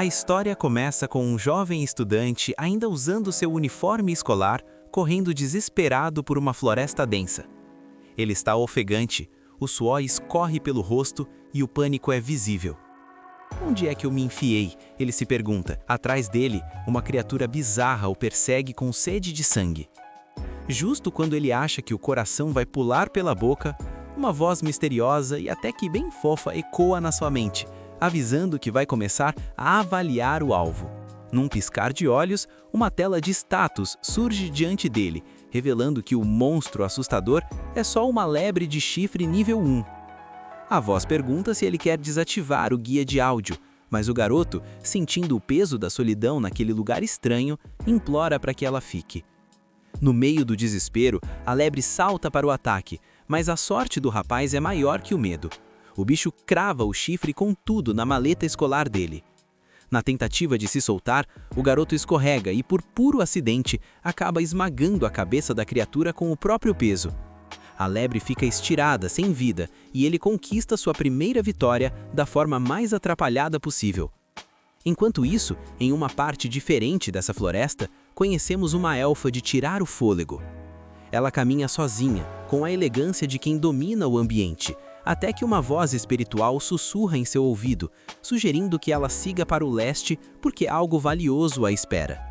A história começa com um jovem estudante ainda usando seu uniforme escolar, correndo desesperado por uma floresta densa. Ele está ofegante, o suor escorre pelo rosto e o pânico é visível. Onde é que eu me enfiei? Ele se pergunta. Atrás dele, uma criatura bizarra o persegue com sede de sangue. Justo quando ele acha que o coração vai pular pela boca, uma voz misteriosa e até que bem fofa ecoa na sua mente, avisando que vai começar a avaliar o alvo. Num piscar de olhos, uma tela de status surge diante dele, revelando que o monstro assustador é só uma lebre de chifre nível 1. A voz pergunta se ele quer desativar o guia de áudio, mas o garoto, sentindo o peso da solidão naquele lugar estranho, implora para que ela fique. No meio do desespero, a lebre salta para o ataque, mas a sorte do rapaz é maior que o medo. O bicho crava o chifre com tudo na maleta escolar dele. Na tentativa de se soltar, o garoto escorrega e, por puro acidente, acaba esmagando a cabeça da criatura com o próprio peso. A lebre fica estirada, sem vida, e ele conquista sua primeira vitória da forma mais atrapalhada possível. Enquanto isso, em uma parte diferente dessa floresta, conhecemos uma elfa de tirar o fôlego. Ela caminha sozinha, com a elegância de quem domina o ambiente, até que uma voz espiritual sussurra em seu ouvido, sugerindo que ela siga para o leste porque algo valioso a espera.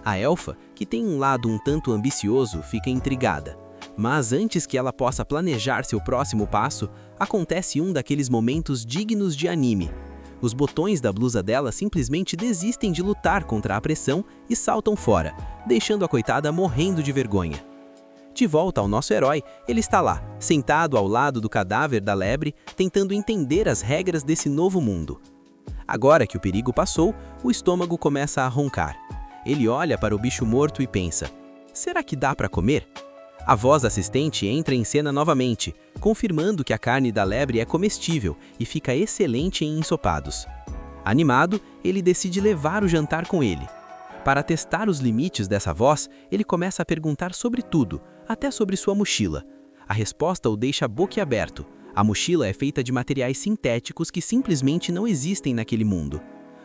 A elfa, que tem um lado um tanto ambicioso, fica intrigada. Mas antes que ela possa planejar seu próximo passo, acontece um daqueles momentos dignos de anime. Os botões da blusa dela simplesmente desistem de lutar contra a pressão e saltam fora, deixando a coitada morrendo de vergonha. De volta ao nosso herói, ele está lá, sentado ao lado do cadáver da lebre, tentando entender as regras desse novo mundo. Agora que o perigo passou, o estômago começa a roncar. Ele olha para o bicho morto e pensa: será que dá para comer? A voz assistente entra em cena novamente, confirmando que a carne da lebre é comestível e fica excelente em ensopados. Animado, ele decide levar o jantar com ele. Para testar os limites dessa voz, ele começa a perguntar sobre tudo, até sobre sua mochila. A resposta o deixa boquiaberto. A mochila é feita de materiais sintéticos que simplesmente não existem naquele mundo.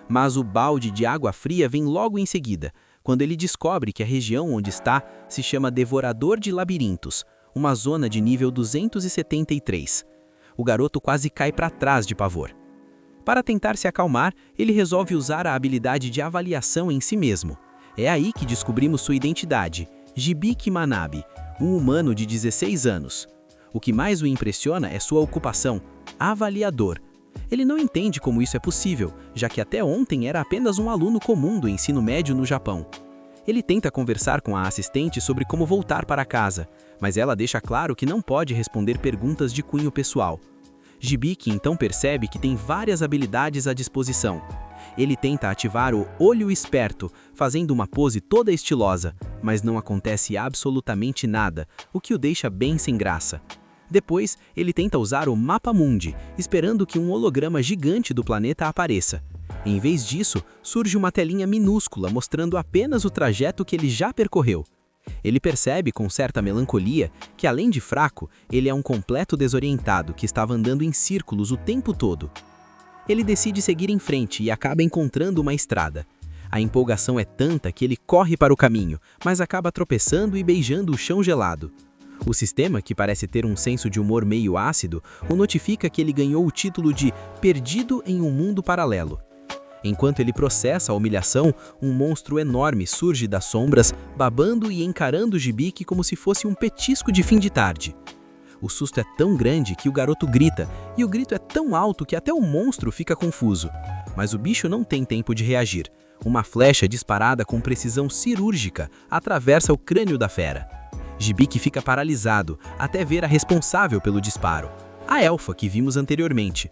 Mas o balde de água fria vem logo em seguida, quando ele descobre que a região onde está se chama Devorador de Labirintos, uma zona de nível 273. O garoto quase cai para trás de pavor. Para tentar se acalmar, ele resolve usar a habilidade de avaliação em si mesmo. É aí que descobrimos sua identidade, Hibiki Manabe, um humano de 16 anos. O que mais o impressiona é sua ocupação, avaliador. Ele não entende como isso é possível, já que até ontem era apenas um aluno comum do ensino médio no Japão. Ele tenta conversar com a assistente sobre como voltar para casa, mas ela deixa claro que não pode responder perguntas de cunho pessoal. Hibiki então percebe que tem várias habilidades à disposição. Ele tenta ativar o Olho Esperto, fazendo uma pose toda estilosa, mas não acontece absolutamente nada, o que o deixa bem sem graça. Depois, ele tenta usar o Mapa Mundi, esperando que um holograma gigante do planeta apareça. Em vez disso, surge uma telinha minúscula mostrando apenas o trajeto que ele já percorreu. Ele percebe com certa melancolia que, além de fraco, ele é um completo desorientado que estava andando em círculos o tempo todo. Ele decide seguir em frente e acaba encontrando uma estrada. A empolgação é tanta que ele corre para o caminho, mas acaba tropeçando e beijando o chão gelado. O sistema, que parece ter um senso de humor meio ácido, o notifica que ele ganhou o título de Perdido em um Mundo Paralelo. Enquanto ele processa a humilhação, um monstro enorme surge das sombras, babando e encarando Hibiki como se fosse um petisco de fim de tarde. O susto é tão grande que o garoto grita, e o grito é tão alto que até o monstro fica confuso. Mas o bicho não tem tempo de reagir. Uma flecha disparada com precisão cirúrgica atravessa o crânio da fera. Hibiki fica paralisado, até ver a responsável pelo disparo, a elfa que vimos anteriormente.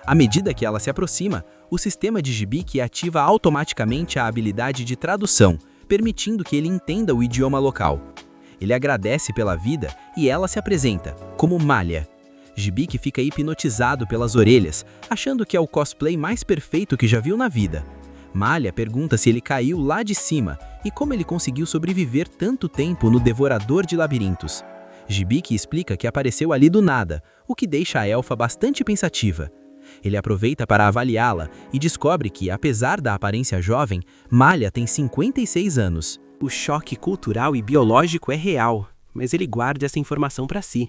À medida que ela se aproxima, o sistema de Hibiki ativa automaticamente a habilidade de tradução, permitindo que ele entenda o idioma local. Ele agradece pela vida e ela se apresenta como Malha. Hibiki fica hipnotizado pelas orelhas, achando que é o cosplay mais perfeito que já viu na vida. Malha pergunta se ele caiu lá de cima e como ele conseguiu sobreviver tanto tempo no Devorador de Labirintos. Hibiki explica que apareceu ali do nada, o que deixa a elfa bastante pensativa. Ele aproveita para avaliá-la e descobre que, apesar da aparência jovem, Malha tem 56 anos. O choque cultural e biológico é real, mas ele guarda essa informação para si.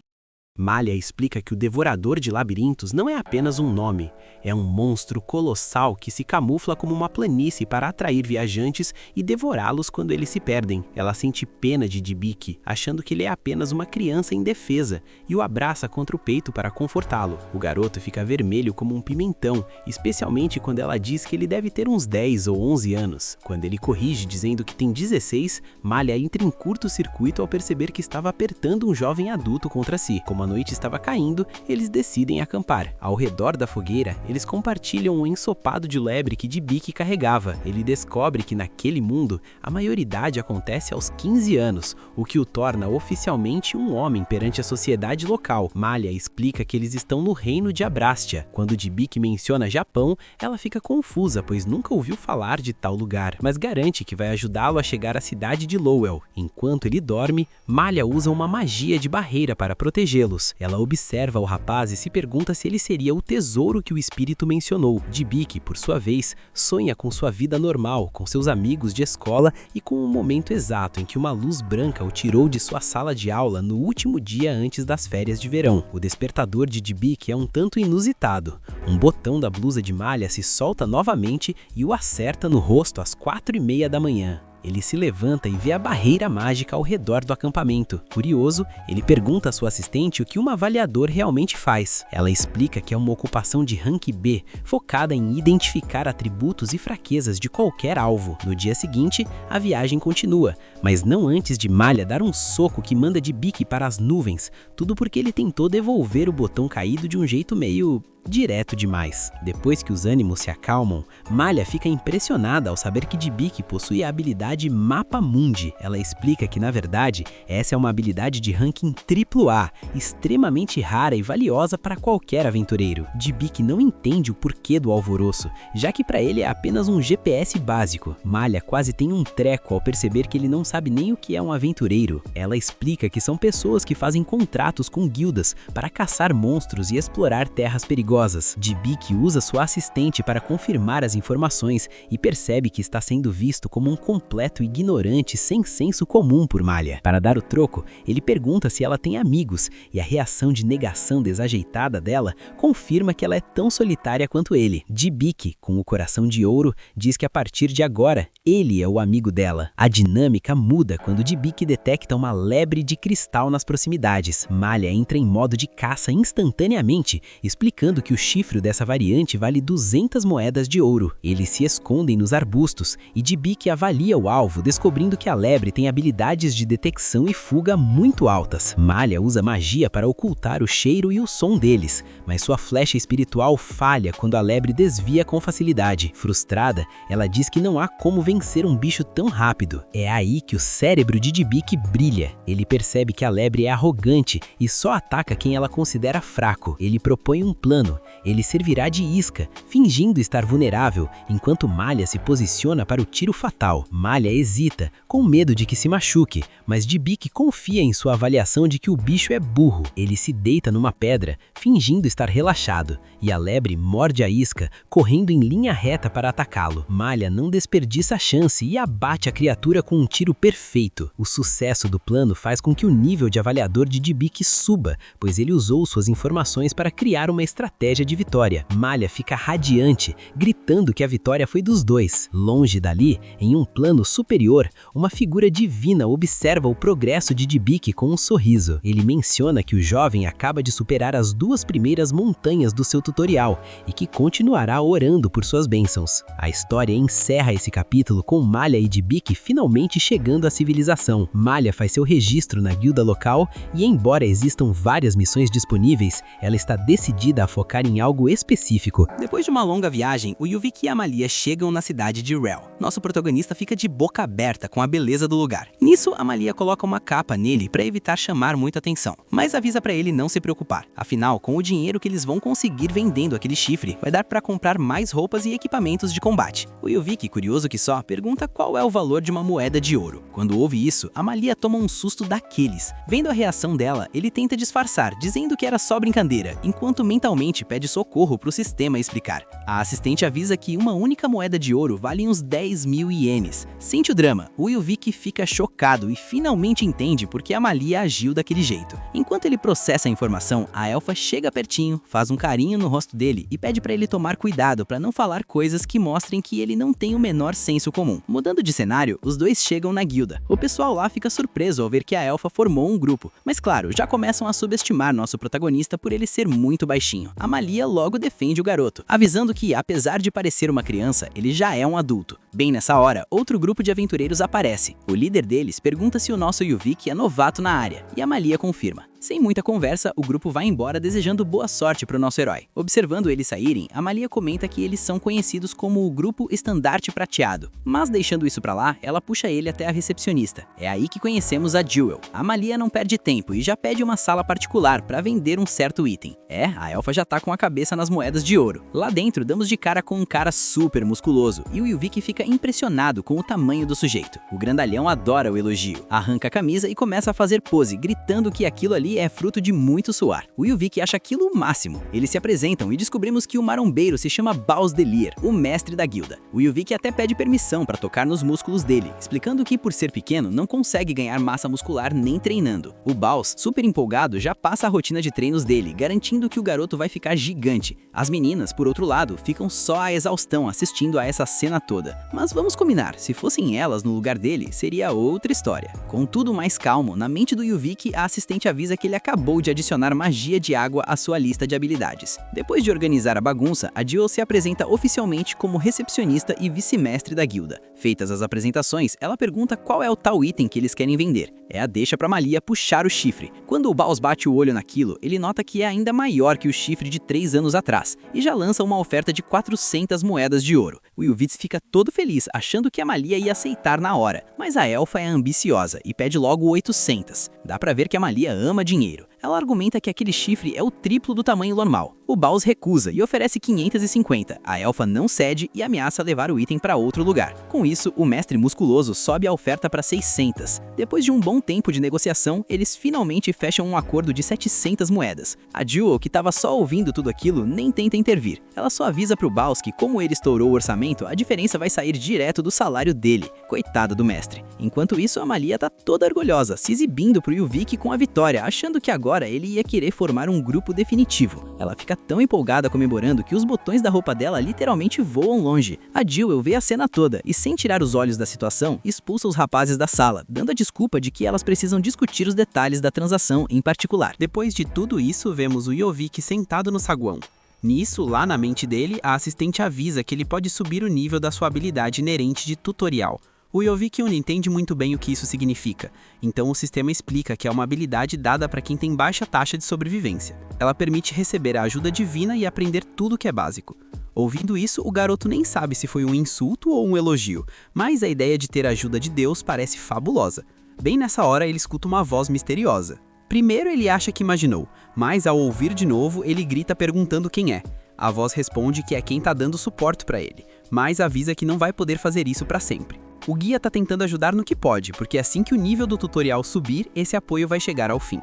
Malha explica que o Devorador de Labirintos não é apenas um nome, é um monstro colossal que se camufla como uma planície para atrair viajantes e devorá-los quando eles se perdem. Ela sente pena de Dybbuk, achando que ele é apenas uma criança indefesa, e o abraça contra o peito para confortá-lo. O garoto fica vermelho como um pimentão, especialmente quando ela diz que ele deve ter uns 10 ou 11 anos. Quando ele corrige dizendo que tem 16, Malha entra em curto-circuito ao perceber que estava apertando um jovem adulto contra si. Como a noite estava caindo, eles decidem acampar. Ao redor da fogueira, eles compartilham um ensopado de lebre que Dybbuk carregava. Ele descobre que naquele mundo, a maioridade acontece aos 15 anos, o que o torna oficialmente um homem perante a sociedade local. Malha explica que eles estão no reino de Abrastia. Quando Dybbuk menciona Japão, ela fica confusa, pois nunca ouviu falar de tal lugar, mas garante que vai ajudá-lo a chegar à cidade de Lowell. Enquanto ele dorme, Malha usa uma magia de barreira para protegê-los. Ela observa o rapaz e se pergunta se ele seria o tesouro que o espírito mencionou. Dybbuk, por sua vez, sonha com sua vida normal, com seus amigos de escola e com o momento exato em que uma luz branca o tirou de sua sala de aula no último dia antes das férias de verão. O despertador de Dybbuk é um tanto inusitado. Um botão da blusa de Malha se solta novamente e o acerta no rosto às 4h30 da manhã. Ele se levanta e vê a barreira mágica ao redor do acampamento. Curioso, ele pergunta à sua assistente o que um avaliador realmente faz. Ela explica que é uma ocupação de rank B, focada em identificar atributos e fraquezas de qualquer alvo. No dia seguinte, a viagem continua, mas não antes de Malha dar um soco que manda Dybbuk para as nuvens, tudo porque ele tentou devolver o botão caído de um jeito meio direto demais. Depois que os ânimos se acalmam, Malha fica impressionada ao saber que Dybbuk possui a habilidade Mapa Mundi. Ela explica que, na verdade, essa é uma habilidade de ranking AAA, extremamente rara e valiosa para qualquer aventureiro. Dybbuk não entende o porquê do alvoroço, já que para ele é apenas um GPS básico. Malha quase tem um treco ao perceber que ele não sabe nem o que é um aventureiro. Ela explica que são pessoas que fazem contratos com guildas para caçar monstros e explorar terras perigosas. Dybbuk usa sua assistente para confirmar as informações e percebe que está sendo visto como um completo ignorante sem senso comum por Malha. Para dar o troco, ele pergunta se ela tem amigos e a reação de negação desajeitada dela confirma que ela é tão solitária quanto ele. Dybbuk, com o coração de ouro, diz que a partir de agora, ele é o amigo dela. A dinâmica muda quando Dybbuk detecta uma lebre de cristal nas proximidades. Malha entra em modo de caça instantaneamente, explicando que o chifre dessa variante vale 200 moedas de ouro. Eles se escondem nos arbustos e Dybbuk avalia o alvo, descobrindo que a lebre tem habilidades de detecção e fuga muito altas. Malha usa magia para ocultar o cheiro e o som deles, mas sua flecha espiritual falha quando a lebre desvia com facilidade. Frustrada, ela diz que não há como vencer um bicho tão rápido. É aí que o cérebro de Dybbuk brilha. Ele percebe que a lebre é arrogante e só ataca quem ela considera fraco. Ele propõe um plano. Ele servirá de isca, fingindo estar vulnerável, enquanto Malha se posiciona para o tiro fatal. Malha hesita, com medo de que se machuque, mas Dybbuk confia em sua avaliação de que o bicho é burro. Ele se deita numa pedra, fingindo estar relaxado, e a lebre morde a isca, correndo em linha reta para atacá-lo. Malha não desperdiça a chance e abate a criatura com um tiro perfeito. O sucesso do plano faz com que o nível de avaliador de Dybbuk suba, pois ele usou suas informações para criar uma estratégia de vitória. Malha fica radiante, gritando que a vitória foi dos dois. Longe dali, em um plano superior, uma figura divina observa o progresso de Dybbuk com um sorriso. Ele menciona que o jovem acaba de superar as 2 primeiras montanhas do seu tutorial e que continuará orando por suas bênçãos. A história encerra esse capítulo com Malha e Dybbuk finalmente chegando à civilização. Malha faz seu registro na guilda local e, embora existam várias missões disponíveis, ela está decidida a focar em algo específico. Depois de uma longa viagem, o Yuvik e a Amalia chegam na cidade de Rel. Nosso protagonista fica de boca aberta com a beleza do lugar. Nisso, Amalia coloca uma capa nele para evitar chamar muita atenção, mas avisa para ele não se preocupar. Afinal, com o dinheiro que eles vão conseguir vendendo aquele chifre, vai dar para comprar mais roupas e equipamentos de combate. O Yuvik, curioso que só, pergunta qual é o valor de uma moeda de ouro. Quando ouve isso, Amalia toma um susto daqueles. Vendo a reação dela, ele tenta disfarçar, dizendo que era só brincadeira, enquanto mentalmente imediatamente pede socorro para o sistema explicar. A assistente avisa que uma única moeda de ouro vale uns 10.000 ienes. Sente o drama, o Yuvik fica chocado e finalmente entende por que a Malia agiu daquele jeito. Enquanto ele processa a informação, a elfa chega pertinho, faz um carinho no rosto dele e pede para ele tomar cuidado para não falar coisas que mostrem que ele não tem o menor senso comum. Mudando de cenário, os dois chegam na guilda. O pessoal lá fica surpreso ao ver que a elfa formou um grupo, mas claro, já começam a subestimar nosso protagonista por ele ser muito baixinho. A Malia logo defende o garoto, avisando que, apesar de parecer uma criança, ele já é um adulto. Bem nessa hora, outro grupo de aventureiros aparece. O líder deles pergunta se o nosso Yuvik é novato na área, e a Malia confirma. Sem muita conversa, o grupo vai embora desejando boa sorte para o nosso herói. Observando eles saírem, a Malia comenta que eles são conhecidos como o Grupo Estandarte Prateado. Mas deixando isso pra lá, ela puxa ele até a recepcionista. É aí que conhecemos a Jewel. A Malia não perde tempo e já pede uma sala particular para vender um certo item. A elfa já tá com a cabeça nas moedas de ouro. Lá dentro, damos de cara com um cara super musculoso e o Yuvik fica impressionado com o tamanho do sujeito. O grandalhão adora o elogio, arranca a camisa e começa a fazer pose, gritando que aquilo ali é fruto de muito suar. O Yuvik acha aquilo o máximo. Eles se apresentam e descobrimos que o marombeiro se chama Baus Delir, o mestre da guilda. O Yuvik até pede permissão para tocar nos músculos dele, explicando que por ser pequeno não consegue ganhar massa muscular nem treinando. O Baus, super empolgado, já passa a rotina de treinos dele, garantindo que o garoto vai ficar gigante. As meninas, por outro lado, ficam só à exaustão assistindo a essa cena toda. Mas vamos combinar, se fossem elas no lugar dele, seria outra história. Com tudo mais calmo, na mente do Yuvik, a assistente avisa que ele acabou de adicionar magia de água à sua lista de habilidades. Depois de organizar a bagunça, a Jewel se apresenta oficialmente como recepcionista e vice-mestre da guilda. Feitas as apresentações, ela pergunta qual é o tal item que eles querem vender. É a deixa pra Malia puxar o chifre. Quando o Baus bate o olho naquilo, ele nota que é ainda maior que o chifre de 3 anos atrás, e já lança uma oferta de 400 moedas de ouro. O Yuvik fica todo feliz, achando que a Malia ia aceitar na hora, mas a elfa é ambiciosa e pede logo 800. Dá pra ver que a Malia ama dinheiro. Ela argumenta que aquele chifre é o triplo do tamanho normal. O Baus recusa e oferece 550. A elfa não cede e ameaça levar o item para outro lugar. Com isso, o mestre musculoso sobe a oferta para 600. Depois de um bom tempo de negociação, eles finalmente fecham um acordo de 700 moedas. A Jewel, que estava só ouvindo tudo aquilo, nem tenta intervir. Ela só avisa pro Baus que, como ele estourou o orçamento, a diferença vai sair direto do salário dele. Coitado do mestre. Enquanto isso, a Malia tá toda orgulhosa, se exibindo pro Yuvik com a vitória, achando que agora ele ia querer formar um grupo definitivo. Ela fica tão empolgada comemorando que os botões da roupa dela literalmente voam longe. A Jewel vê a cena toda e, sem tirar os olhos da situação, expulsa os rapazes da sala, dando a desculpa de que elas precisam discutir os detalhes da transação em particular. Depois de tudo isso, vemos o Yuvik sentado no saguão. Nisso, lá na mente dele, a assistente avisa que ele pode subir o nível da sua habilidade inerente de tutorial. O Yuvik não entende muito bem o que isso significa, então o sistema explica que é uma habilidade dada para quem tem baixa taxa de sobrevivência. Ela permite receber a ajuda divina e aprender tudo que é básico. Ouvindo isso, o garoto nem sabe se foi um insulto ou um elogio, mas a ideia de ter a ajuda de Deus parece fabulosa. Bem nessa hora, ele escuta uma voz misteriosa. Primeiro ele acha que imaginou, mas ao ouvir de novo, ele grita perguntando quem é. A voz responde que é quem tá dando suporte para ele, mas avisa que não vai poder fazer isso para sempre. O guia tá tentando ajudar no que pode, porque assim que o nível do tutorial subir, esse apoio vai chegar ao fim.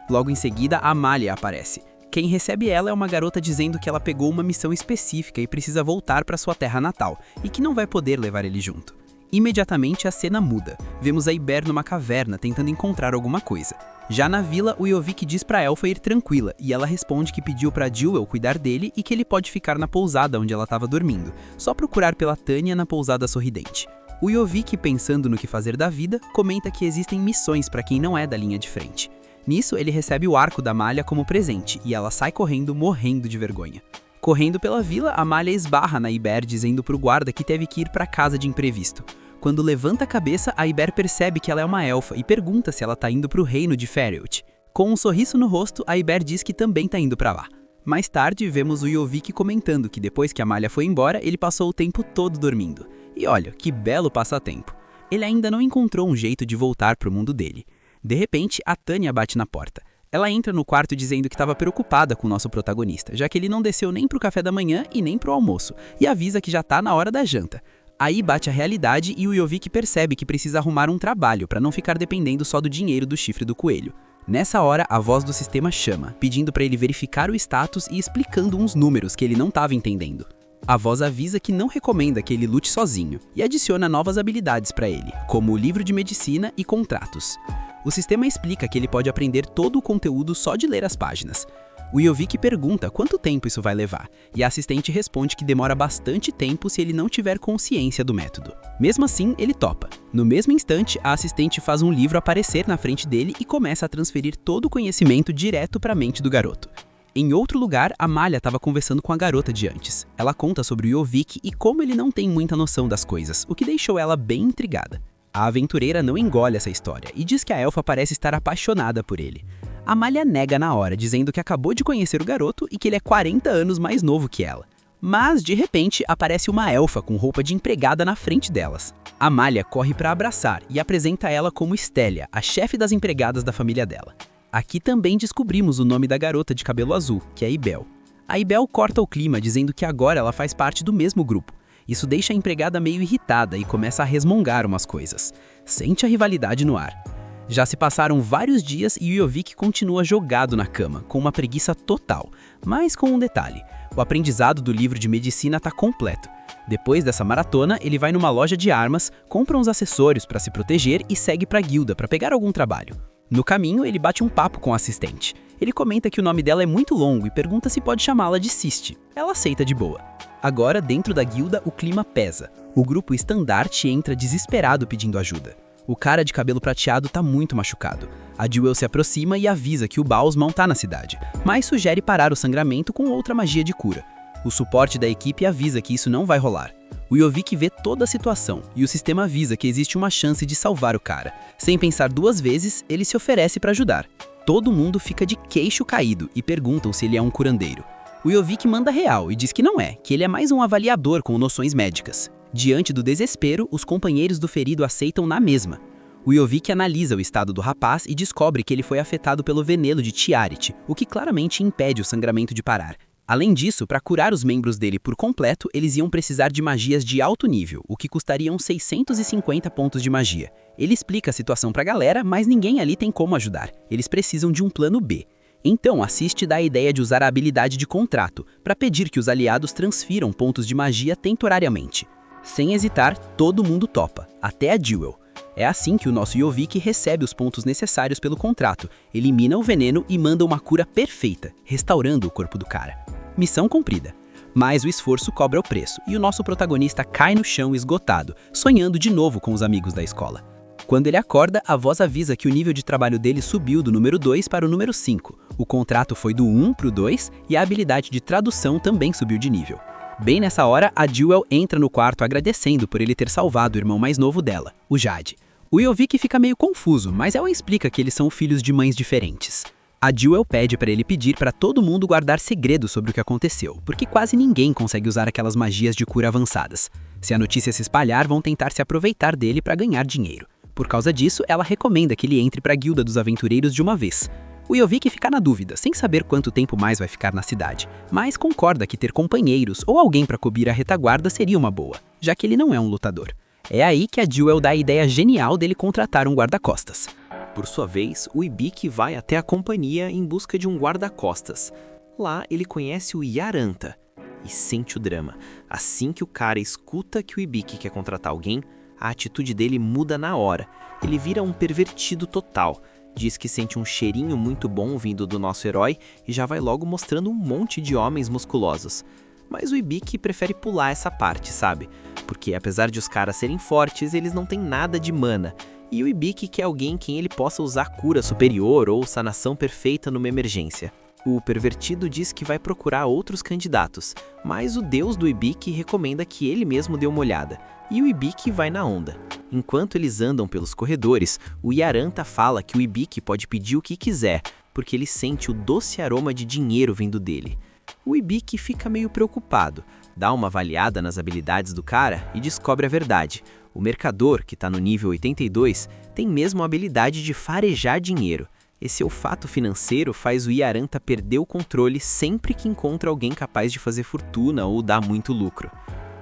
Logo em seguida, a Malia aparece. Quem recebe ela é uma garota dizendo que ela pegou uma missão específica e precisa voltar para sua terra natal, e que não vai poder levar ele junto. Imediatamente a cena muda. Vemos a Iber numa caverna tentando encontrar alguma coisa. Já na vila, o Yuvik diz pra elfa ir tranquila, e ela responde que pediu pra Jewel cuidar dele e que ele pode ficar na pousada onde ela estava dormindo, só procurar pela Tânia na pousada sorridente. O Yuvik, pensando no que fazer da vida, comenta que existem missões para quem não é da linha de frente. Nisso, ele recebe o arco da Malia como presente e ela sai correndo, morrendo de vergonha. Correndo pela vila, a Malia esbarra na Iber dizendo pro guarda que teve que ir para casa de imprevisto. Quando levanta a cabeça, a Iber percebe que ela é uma elfa e pergunta se ela tá indo pro reino de Feriot. Com um sorriso no rosto, a Iber diz que também tá indo para lá. Mais tarde, vemos o Yuvik comentando que depois que a Malia foi embora, ele passou o tempo todo dormindo. E olha, que belo passatempo. Ele ainda não encontrou um jeito de voltar pro mundo dele. De repente, a Tânia bate na porta. Ela entra no quarto dizendo que estava preocupada com o nosso protagonista, já que ele não desceu nem pro café da manhã e nem pro almoço, e avisa que já tá na hora da janta. Aí bate a realidade e o Yuvik percebe que precisa arrumar um trabalho para não ficar dependendo só do dinheiro do chifre do coelho. Nessa hora, a voz do sistema chama, pedindo para ele verificar o status e explicando uns números que ele não estava entendendo. A voz avisa que não recomenda que ele lute sozinho e adiciona novas habilidades para ele, como o livro de medicina e contratos. O sistema explica que ele pode aprender todo o conteúdo só de ler as páginas. O Yovik pergunta quanto tempo isso vai levar, e a assistente responde que demora bastante tempo se ele não tiver consciência do método. Mesmo assim, ele topa. No mesmo instante, a assistente faz um livro aparecer na frente dele e começa a transferir todo o conhecimento direto para a mente do garoto. Em outro lugar, a Malha estava conversando com a garota de antes. Ela conta sobre o Yovik e como ele não tem muita noção das coisas, o que deixou ela bem intrigada. A aventureira não engole essa história e diz que a elfa parece estar apaixonada por ele. A Malha nega na hora, dizendo que acabou de conhecer o garoto e que ele é 40 anos mais novo que ela. Mas, de repente, aparece uma elfa com roupa de empregada na frente delas. A Malha corre para abraçar e apresenta ela como Stélia, a chefe das empregadas da família dela. Aqui também descobrimos o nome da garota de cabelo azul, que é Ibel. A Ibel corta o clima dizendo que agora ela faz parte do mesmo grupo. Isso deixa a empregada meio irritada e começa a resmungar umas coisas. Sente a rivalidade no ar. Já se passaram vários dias e o Yovik continua jogado na cama, com uma preguiça total. Mas com um detalhe, o aprendizado do livro de medicina está completo. Depois dessa maratona, ele vai numa loja de armas, compra uns acessórios para se proteger e segue para a guilda para pegar algum trabalho. No caminho, ele bate um papo com a assistente. Ele comenta que o nome dela é muito longo e pergunta se pode chamá-la de Siste. Ela aceita de boa. Agora, dentro da guilda, o clima pesa. O grupo estandarte entra desesperado pedindo ajuda. O cara de cabelo prateado tá muito machucado. A Jewel se aproxima e avisa que o Bausman tá na cidade, mas sugere parar o sangramento com outra magia de cura. O suporte da equipe avisa que isso não vai rolar. O Yovik vê toda a situação e o sistema avisa que existe uma chance de salvar o cara. Sem pensar duas vezes, ele se oferece para ajudar. Todo mundo fica de queixo caído e perguntam se ele é um curandeiro. O Yovik manda real e diz que não é, que ele é mais um avaliador com noções médicas. Diante do desespero, os companheiros do ferido aceitam na mesma. O Yovik analisa o estado do rapaz e descobre que ele foi afetado pelo veneno de Tiarit, o que claramente impede o sangramento de parar. Além disso, para curar os membros dele por completo, eles iam precisar de magias de alto nível, o que custariam 650 pontos de magia. Ele explica a situação pra galera, mas ninguém ali tem como ajudar. Eles precisam de um plano B. Então, assiste dá a ideia de usar a habilidade de contrato, para pedir que os aliados transfiram pontos de magia temporariamente. Sem hesitar, todo mundo topa, até a Jewel. É assim que o nosso Yovik recebe os pontos necessários pelo contrato, elimina o veneno e manda uma cura perfeita, restaurando o corpo do cara. Missão cumprida. Mas o esforço cobra o preço e o nosso protagonista cai no chão esgotado, sonhando de novo com os amigos da escola. Quando ele acorda, a voz avisa que o nível de trabalho dele subiu do número 2 para o número 5. O contrato foi do 1 para o 2 e a habilidade de tradução também subiu de nível. Bem nessa hora, a Jewel entra no quarto agradecendo por ele ter salvado o irmão mais novo dela, o Jade. O Yovik fica meio confuso, mas ela explica que eles são filhos de mães diferentes. A Jewel pede para ele pedir para todo mundo guardar segredo sobre o que aconteceu, porque quase ninguém consegue usar aquelas magias de cura avançadas. Se a notícia se espalhar, vão tentar se aproveitar dele para ganhar dinheiro. Por causa disso, ela recomenda que ele entre para a Guilda dos Aventureiros de uma vez. O Yovik fica na dúvida, sem saber quanto tempo mais vai ficar na cidade, mas concorda que ter companheiros ou alguém para cobrir a retaguarda seria uma boa, já que ele não é um lutador. É aí que a Jewel dá a ideia genial dele contratar um guarda-costas. Por sua vez, o Ibik vai até a companhia em busca de um guarda-costas. Lá, ele conhece o Yaranta e sente o drama. Assim que o cara escuta que o Ibik quer contratar alguém, a atitude dele muda na hora. Ele vira um pervertido total. Diz que sente um cheirinho muito bom vindo do nosso herói e já vai logo mostrando um monte de homens musculosos. Mas o Ibik prefere pular essa parte, sabe? Porque apesar de os caras serem fortes, eles não têm nada de mana. E o Ibik quer alguém quem ele possa usar cura superior ou sanação perfeita numa emergência. O pervertido diz que vai procurar outros candidatos, mas o deus do Ibik recomenda que ele mesmo dê uma olhada. E o Ibik vai na onda. Enquanto eles andam pelos corredores, o Yaranta fala que o Ibik pode pedir o que quiser, porque ele sente o doce aroma de dinheiro vindo dele. O Ibik fica meio preocupado, dá uma avaliada nas habilidades do cara e descobre a verdade. O mercador, que está no nível 82, tem mesmo a habilidade de farejar dinheiro. Esse olfato financeiro faz o Yaranta perder o controle sempre que encontra alguém capaz de fazer fortuna ou dar muito lucro.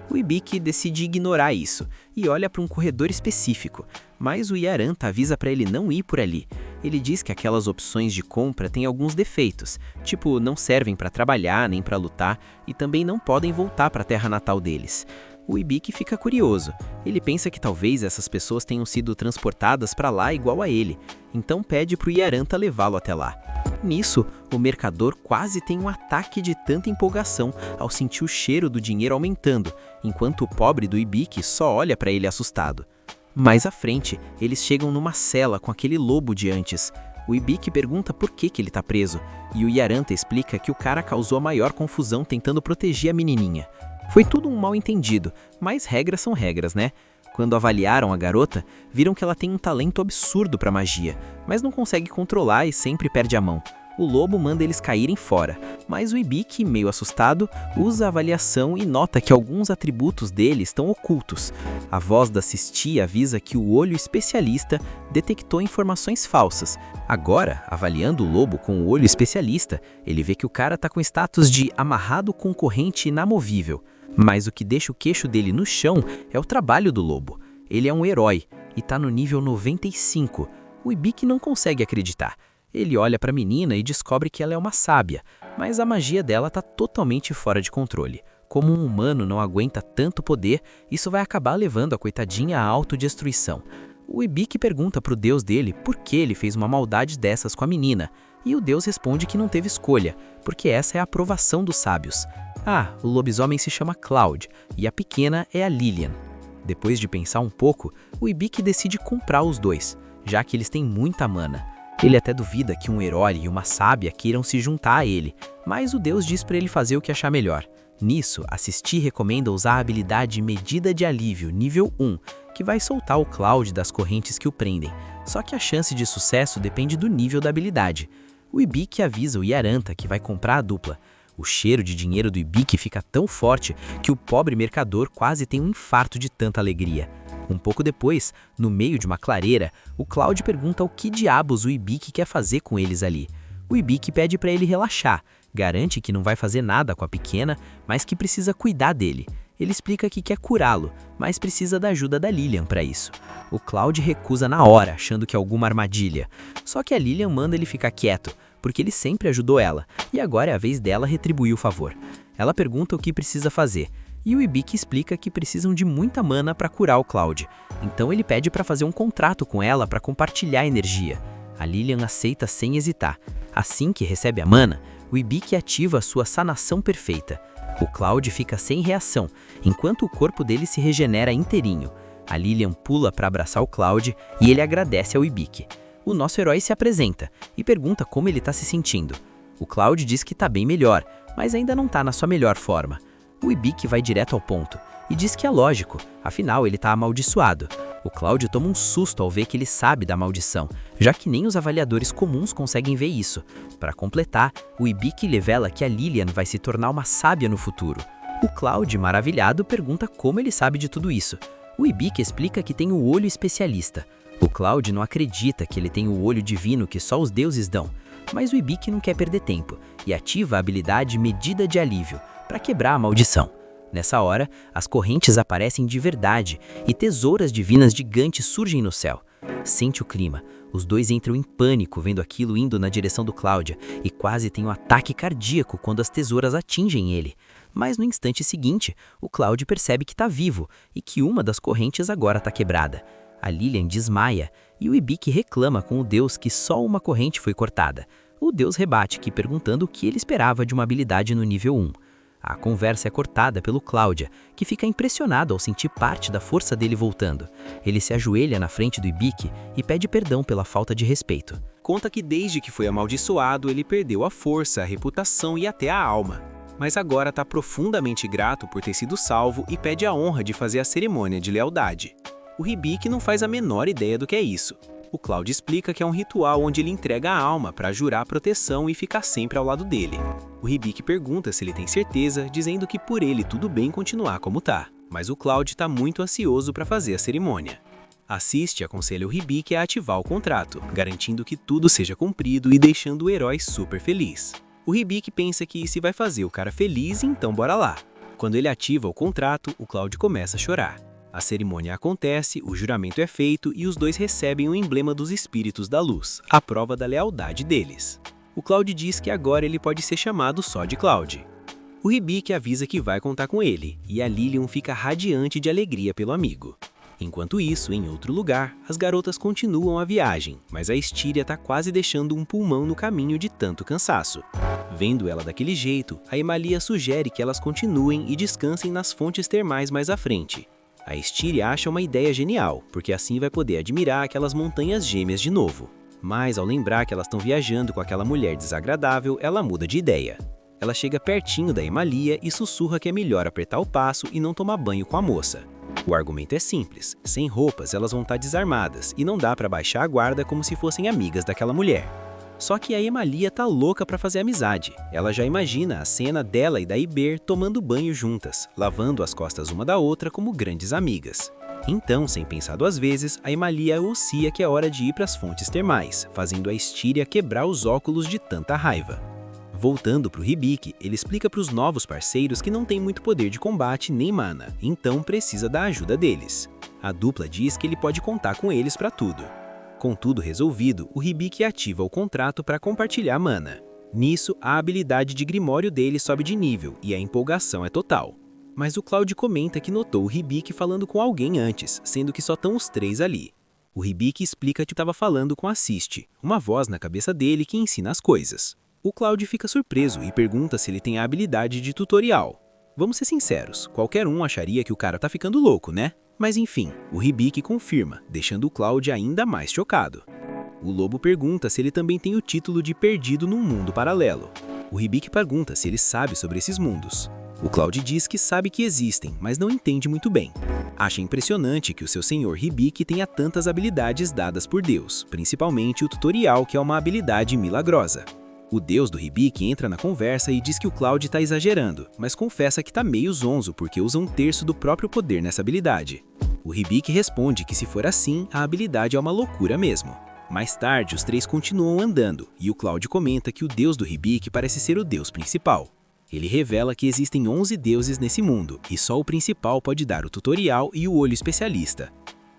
O Ibik decide ignorar isso e olha para um corredor específico, mas o Yaranta avisa para ele não ir por ali. Ele diz que aquelas opções de compra têm alguns defeitos, tipo não servem para trabalhar nem para lutar e também não podem voltar para a terra natal deles. O Ibiki fica curioso. Ele pensa que talvez essas pessoas tenham sido transportadas para lá igual a ele, então pede para o Yaranta levá-lo até lá. Nisso, o mercador quase tem um ataque de tanta empolgação ao sentir o cheiro do dinheiro aumentando, enquanto o pobre do Ibiki só olha para ele assustado. Mais à frente, eles chegam numa cela com aquele lobo de antes. O Ibiki pergunta por que ele está preso, e o Yaranta explica que o cara causou a maior confusão tentando proteger a menininha. Foi tudo um mal-entendido, mas regras são regras, né? Quando avaliaram a garota, viram que ela tem um talento absurdo para magia, mas não consegue controlar e sempre perde a mão. O lobo manda eles caírem fora, mas o Ibiki, meio assustado, usa a avaliação e nota que alguns atributos dele estão ocultos. A voz da Sisti avisa que o olho especialista detectou informações falsas. Agora, avaliando o lobo com o olho especialista, ele vê que o cara tá com status de amarrado com corrente inamovível. Mas o que deixa o queixo dele no chão é o trabalho do lobo. Ele é um herói e tá no nível 95. O Ibiki não consegue acreditar. Ele olha para a menina e descobre que ela é uma sábia, mas a magia dela tá totalmente fora de controle. Como um humano não aguenta tanto poder, isso vai acabar levando a coitadinha à autodestruição. O Ibiki pergunta pro deus dele por que ele fez uma maldade dessas com a menina, e o deus responde que não teve escolha, porque essa é a aprovação dos sábios. O lobisomem se chama Cloud, e a pequena é a Lilian. Depois de pensar um pouco, o Ibiki decide comprar os dois, já que eles têm muita mana. Ele até duvida que um herói e uma sábia queiram se juntar a ele, mas o deus diz para ele fazer o que achar melhor. Nisso, a Sisti recomenda usar a habilidade Medida de Alívio, nível 1, que vai soltar o Cloud das correntes que o prendem, só que a chance de sucesso depende do nível da habilidade. O Ibiki avisa o Yaranta que vai comprar a dupla. O cheiro de dinheiro do Ibiki fica tão forte que o pobre mercador quase tem um infarto de tanta alegria. Um pouco depois, no meio de uma clareira, o Cloud pergunta o que diabos o Ibiki quer fazer com eles ali. O Ibiki pede para ele relaxar, garante que não vai fazer nada com a pequena, mas que precisa cuidar dele. Ele explica que quer curá-lo, mas precisa da ajuda da Lilian para isso. O Cloud recusa na hora, achando que é alguma armadilha. Só que a Lilian manda ele ficar quieto, porque ele sempre ajudou ela, e agora é a vez dela retribuir o favor. Ela pergunta o que precisa fazer, e o Ibiki explica que precisam de muita mana para curar o Cloud. Então ele pede para fazer um contrato com ela para compartilhar a energia. A Lilian aceita sem hesitar. Assim que recebe a mana, o Ibiki ativa a sua sanação perfeita. O Cloud fica sem reação, enquanto o corpo dele se regenera inteirinho. A Lilian pula para abraçar o Cloud e ele agradece ao Ibiki. O nosso herói se apresenta e pergunta como ele está se sentindo. O Cloud diz que está bem melhor, mas ainda não está na sua melhor forma. O Ibiki vai direto ao ponto e diz que é lógico, afinal ele está amaldiçoado. O Cloud toma um susto ao ver que ele sabe da maldição, já que nem os avaliadores comuns conseguem ver isso. Para completar, o Ibiki revela que a Lilian vai se tornar uma sábia no futuro. O Cloud, maravilhado, pergunta como ele sabe de tudo isso. O Ibiki explica que tem o olho especialista. O Cloud não acredita que ele tem o olho divino que só os deuses dão, mas o Ibiki não quer perder tempo e ativa a habilidade Medida de Alívio para quebrar a maldição. Nessa hora, as correntes aparecem de verdade e tesouras divinas gigantes surgem no céu. Sente o clima. Os dois entram em pânico vendo aquilo indo na direção do Cláudia e quase tem um ataque cardíaco quando as tesouras atingem ele. Mas no instante seguinte, o Cláudio percebe que está vivo e que uma das correntes agora está quebrada. A Lilian desmaia e o Ibiki reclama com o deus que só uma corrente foi cortada. O deus rebate que perguntando o que ele esperava de uma habilidade no nível 1. A conversa é cortada pelo Cláudia, que fica impressionado ao sentir parte da força dele voltando. Ele se ajoelha na frente do Ibiki e pede perdão pela falta de respeito. Conta que desde que foi amaldiçoado, ele perdeu a força, a reputação e até a alma. Mas agora está profundamente grato por ter sido salvo e pede a honra de fazer a cerimônia de lealdade. O Ibiki não faz a menor ideia do que é isso. O Cláudio explica que é um ritual onde ele entrega a alma para jurar proteção e ficar sempre ao lado dele. O Ibiki pergunta se ele tem certeza, dizendo que por ele tudo bem continuar como tá. Mas o Cláudio está muito ansioso para fazer a cerimônia. Assiste aconselha o Ibiki a ativar o contrato, garantindo que tudo seja cumprido e deixando o herói super feliz. O Ibiki pensa que se vai fazer o cara feliz, então bora lá. Quando ele ativa o contrato, o Cláudio começa a chorar. A cerimônia acontece, o juramento é feito e os dois recebem o emblema dos espíritos da luz, a prova da lealdade deles. O Cloud diz que agora ele pode ser chamado só de Cloud. O Hibiki avisa que vai contar com ele, e a Lilian fica radiante de alegria pelo amigo. Enquanto isso, em outro lugar, as garotas continuam a viagem, mas a Styria tá quase deixando um pulmão no caminho de tanto cansaço. Vendo ela daquele jeito, a Emalia sugere que elas continuem e descansem nas fontes termais mais à frente. A Styria acha uma ideia genial, porque assim vai poder admirar aquelas montanhas gêmeas de novo. Mas ao lembrar que elas estão viajando com aquela mulher desagradável, ela muda de ideia. Ela chega pertinho da Emalia e sussurra que é melhor apertar o passo e não tomar banho com a moça. O argumento é simples, sem roupas elas vão estar desarmadas e não dá pra baixar a guarda como se fossem amigas daquela mulher. Só que a Emalia tá louca pra fazer amizade. Ela já imagina a cena dela e da Iber tomando banho juntas, lavando as costas uma da outra como grandes amigas. Então, sem pensar duas vezes, a Emalia anuncia que é hora de ir pras fontes termais, fazendo a Styria quebrar os óculos de tanta raiva. Voltando pro Hibiki, ele explica pros novos parceiros que não tem muito poder de combate nem mana, então precisa da ajuda deles. A dupla diz que ele pode contar com eles pra tudo. Com tudo resolvido, o Hibiki ativa o contrato para compartilhar mana. Nisso, a habilidade de Grimório dele sobe de nível e a empolgação é total. Mas o Cloud comenta que notou o Hibiki falando com alguém antes, sendo que só estão os três ali. O Hibiki explica que estava falando com a Siste, uma voz na cabeça dele que ensina as coisas. O Cloud fica surpreso e pergunta se ele tem a habilidade de tutorial. Vamos ser sinceros, qualquer um acharia que o cara tá ficando louco, né? Mas enfim, o Hibiki confirma, deixando o Cloud ainda mais chocado. O Lobo pergunta se ele também tem o título de perdido num mundo paralelo. O Hibiki pergunta se ele sabe sobre esses mundos. O Cloud diz que sabe que existem, mas não entende muito bem. Acha impressionante que o seu senhor Hibiki tenha tantas habilidades dadas por Deus, principalmente o tutorial, que é uma habilidade milagrosa. O deus do Hibiki entra na conversa e diz que o Cloud tá exagerando, mas confessa que tá meio zonzo porque usa 1/3 do próprio poder nessa habilidade. O Hibiki responde que se for assim, a habilidade é uma loucura mesmo. Mais tarde, os três continuam andando, e o Cloud comenta que o deus do Hibiki parece ser o deus principal. Ele revela que existem 11 deuses nesse mundo, e só o principal pode dar o tutorial e o olho especialista.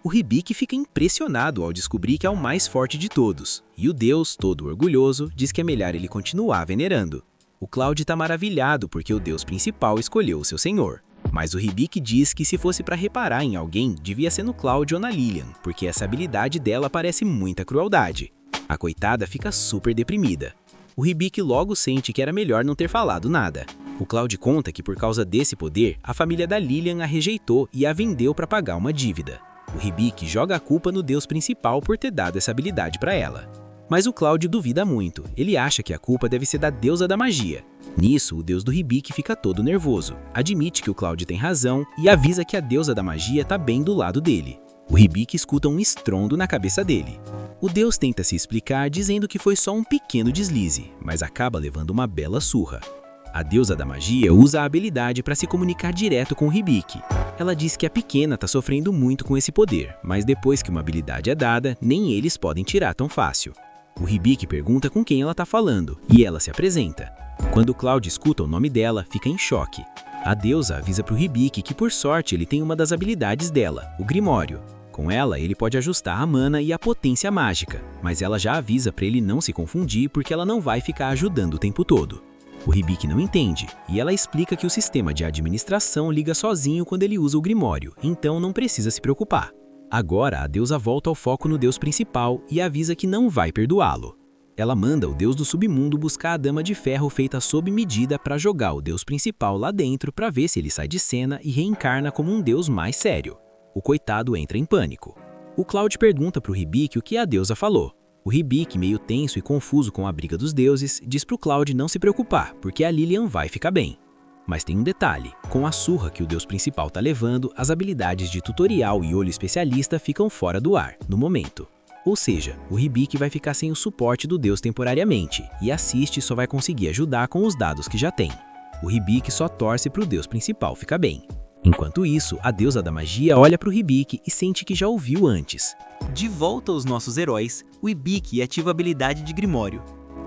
O Hibiki fica impressionado ao descobrir que é o mais forte de todos, e o deus, todo orgulhoso, diz que é melhor ele continuar venerando. O Cloud tá maravilhado porque o deus principal escolheu o seu senhor. Mas o Hibiki diz que se fosse para reparar em alguém, devia ser no Cloud ou na Lilian, porque essa habilidade dela parece muita crueldade. A coitada fica super deprimida. O Hibiki logo sente que era melhor não ter falado nada. O Cloud conta que por causa desse poder, a família da Lilian a rejeitou e a vendeu para pagar uma dívida. O Hibiki joga a culpa no deus principal por ter dado essa habilidade para ela. Mas o Cloud duvida muito, ele acha que a culpa deve ser da deusa da magia. Nisso, o deus do Hibiki fica todo nervoso, admite que o Cloud tem razão e avisa que a deusa da magia tá bem do lado dele. O Hibiki escuta um estrondo na cabeça dele. O deus tenta se explicar dizendo que foi só um pequeno deslize, mas acaba levando uma bela surra. A deusa da magia usa a habilidade para se comunicar direto com o Hibiki. Ela diz que a pequena está sofrendo muito com esse poder, mas depois que uma habilidade é dada, nem eles podem tirar tão fácil. O Hibiki pergunta com quem ela está falando, e ela se apresenta. Quando o Cloud escuta o nome dela, fica em choque. A deusa avisa para o Hibiki que por sorte ele tem uma das habilidades dela, o Grimório. Com ela, ele pode ajustar a mana e a potência mágica, mas ela já avisa para ele não se confundir porque ela não vai ficar ajudando o tempo todo. O Hibiki não entende, e ela explica que o sistema de administração liga sozinho quando ele usa o Grimório, então não precisa se preocupar. Agora, a deusa volta ao foco no deus principal e avisa que não vai perdoá-lo. Ela manda o deus do submundo buscar a dama de ferro feita sob medida para jogar o deus principal lá dentro para ver se ele sai de cena e reencarna como um deus mais sério. O coitado entra em pânico. O Cloud pergunta para o Hibiki o que a deusa falou. O Hibiki, meio tenso e confuso com a briga dos deuses, diz pro Cloud não se preocupar, porque a Lilian vai ficar bem. Mas tem um detalhe, com a surra que o deus principal tá levando, as habilidades de tutorial e olho especialista ficam fora do ar, no momento. Ou seja, o Hibiki vai ficar sem o suporte do deus temporariamente, e a Siste só vai conseguir ajudar com os dados que já tem. O Hibiki só torce pro deus principal ficar bem. Enquanto isso, a deusa da magia olha pro Hibiki e sente que já ouviu antes. De volta aos nossos heróis, o Hibiki ativa a habilidade de Grimório.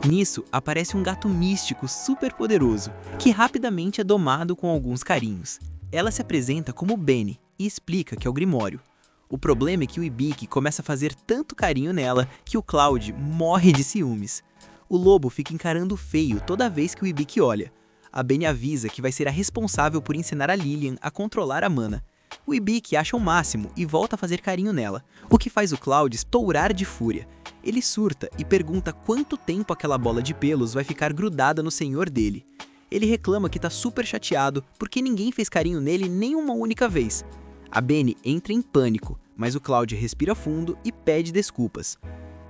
Nisso, aparece um gato místico super poderoso, que rapidamente é domado com alguns carinhos. Ela se apresenta como Benny e explica que é o Grimório. O problema é que o Ibiki começa a fazer tanto carinho nela que o Cloud morre de ciúmes. O lobo fica encarando feio toda vez que o Ibiki olha. A Benny avisa que vai ser a responsável por ensinar a Lilian a controlar a mana. O Ibiki acha o máximo e volta a fazer carinho nela, o que faz o Cloud estourar de fúria. Ele surta e pergunta quanto tempo aquela bola de pelos vai ficar grudada no senhor dele. Ele reclama que tá super chateado porque ninguém fez carinho nele nem uma única vez. A Benny entra em pânico, mas o Cloud respira fundo e pede desculpas.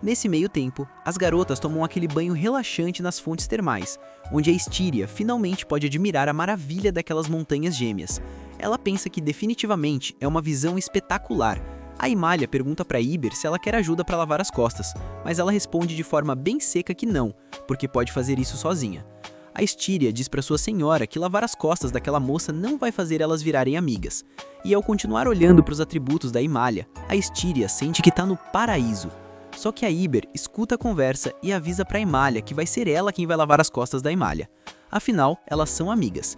Nesse meio tempo, as garotas tomam aquele banho relaxante nas fontes termais, onde a Styria finalmente pode admirar a maravilha daquelas montanhas gêmeas. Ela pensa que definitivamente é uma visão espetacular. A Imália pergunta para Iber se ela quer ajuda para lavar as costas, mas ela responde de forma bem seca que não, porque pode fazer isso sozinha. A Styria diz para sua senhora que lavar as costas daquela moça não vai fazer elas virarem amigas. E ao continuar olhando para os atributos da Imália, a Styria sente que está no paraíso. Só que a Iber escuta a conversa e avisa para a Imália que vai ser ela quem vai lavar as costas da Imália. Afinal, elas são amigas.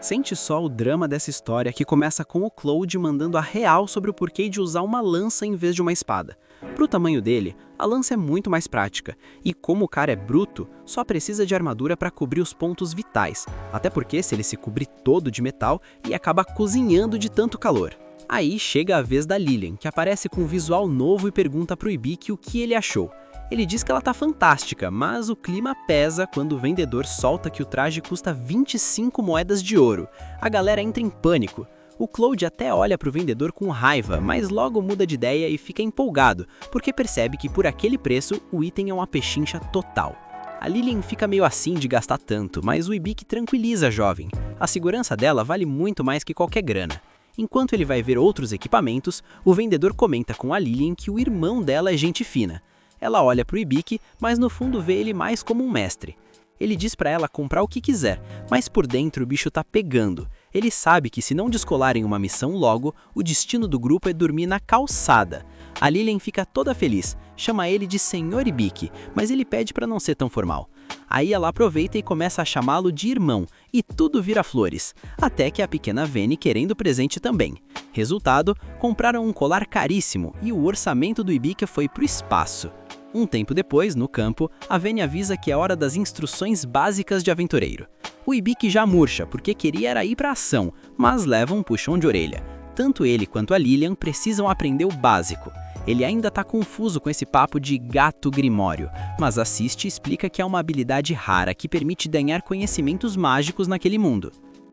Sente só o drama dessa história que começa com o Cloud mandando a real sobre o porquê de usar uma lança em vez de uma espada. Pro tamanho dele, a lança é muito mais prática, e como o cara é bruto, só precisa de armadura para cobrir os pontos vitais, até porque se ele se cobrir todo de metal, ia acabar cozinhando de tanto calor. Aí chega a vez da Lilian, que aparece com um visual novo e pergunta pro Ibiki o que ele achou. Ele diz que ela tá fantástica, mas o clima pesa quando o vendedor solta que o traje custa 25 moedas de ouro. A galera entra em pânico. O Cloud até olha pro vendedor com raiva, mas logo muda de ideia e fica empolgado, porque percebe que por aquele preço o item é uma pechincha total. A Lilian fica meio assim de gastar tanto, mas o Ibiki tranquiliza a jovem. A segurança dela vale muito mais que qualquer grana. Enquanto ele vai ver outros equipamentos, o vendedor comenta com a Lilian que o irmão dela é gente fina. Ela olha pro Ibiki, mas no fundo vê ele mais como um mestre. Ele diz pra ela comprar o que quiser, mas por dentro o bicho tá pegando. Ele sabe que se não descolarem uma missão logo, o destino do grupo é dormir na calçada. A Lilian fica toda feliz, chama ele de Senhor Ibiki, mas ele pede pra não ser tão formal. Aí ela aproveita e começa a chamá-lo de irmão, e tudo vira flores, até que a pequena Vene querendo presente também. Resultado, compraram um colar caríssimo e o orçamento do Ibiki foi pro espaço. Um tempo depois, no campo, a Vene avisa que é hora das instruções básicas de aventureiro. O Ibiki já murcha porque queria era ir pra ação, mas leva um puxão de orelha. Tanto ele quanto a Lilian precisam aprender o básico. Ele ainda tá confuso com esse papo de gato grimório, mas assiste e explica que é uma habilidade rara que permite ganhar conhecimentos mágicos naquele mundo.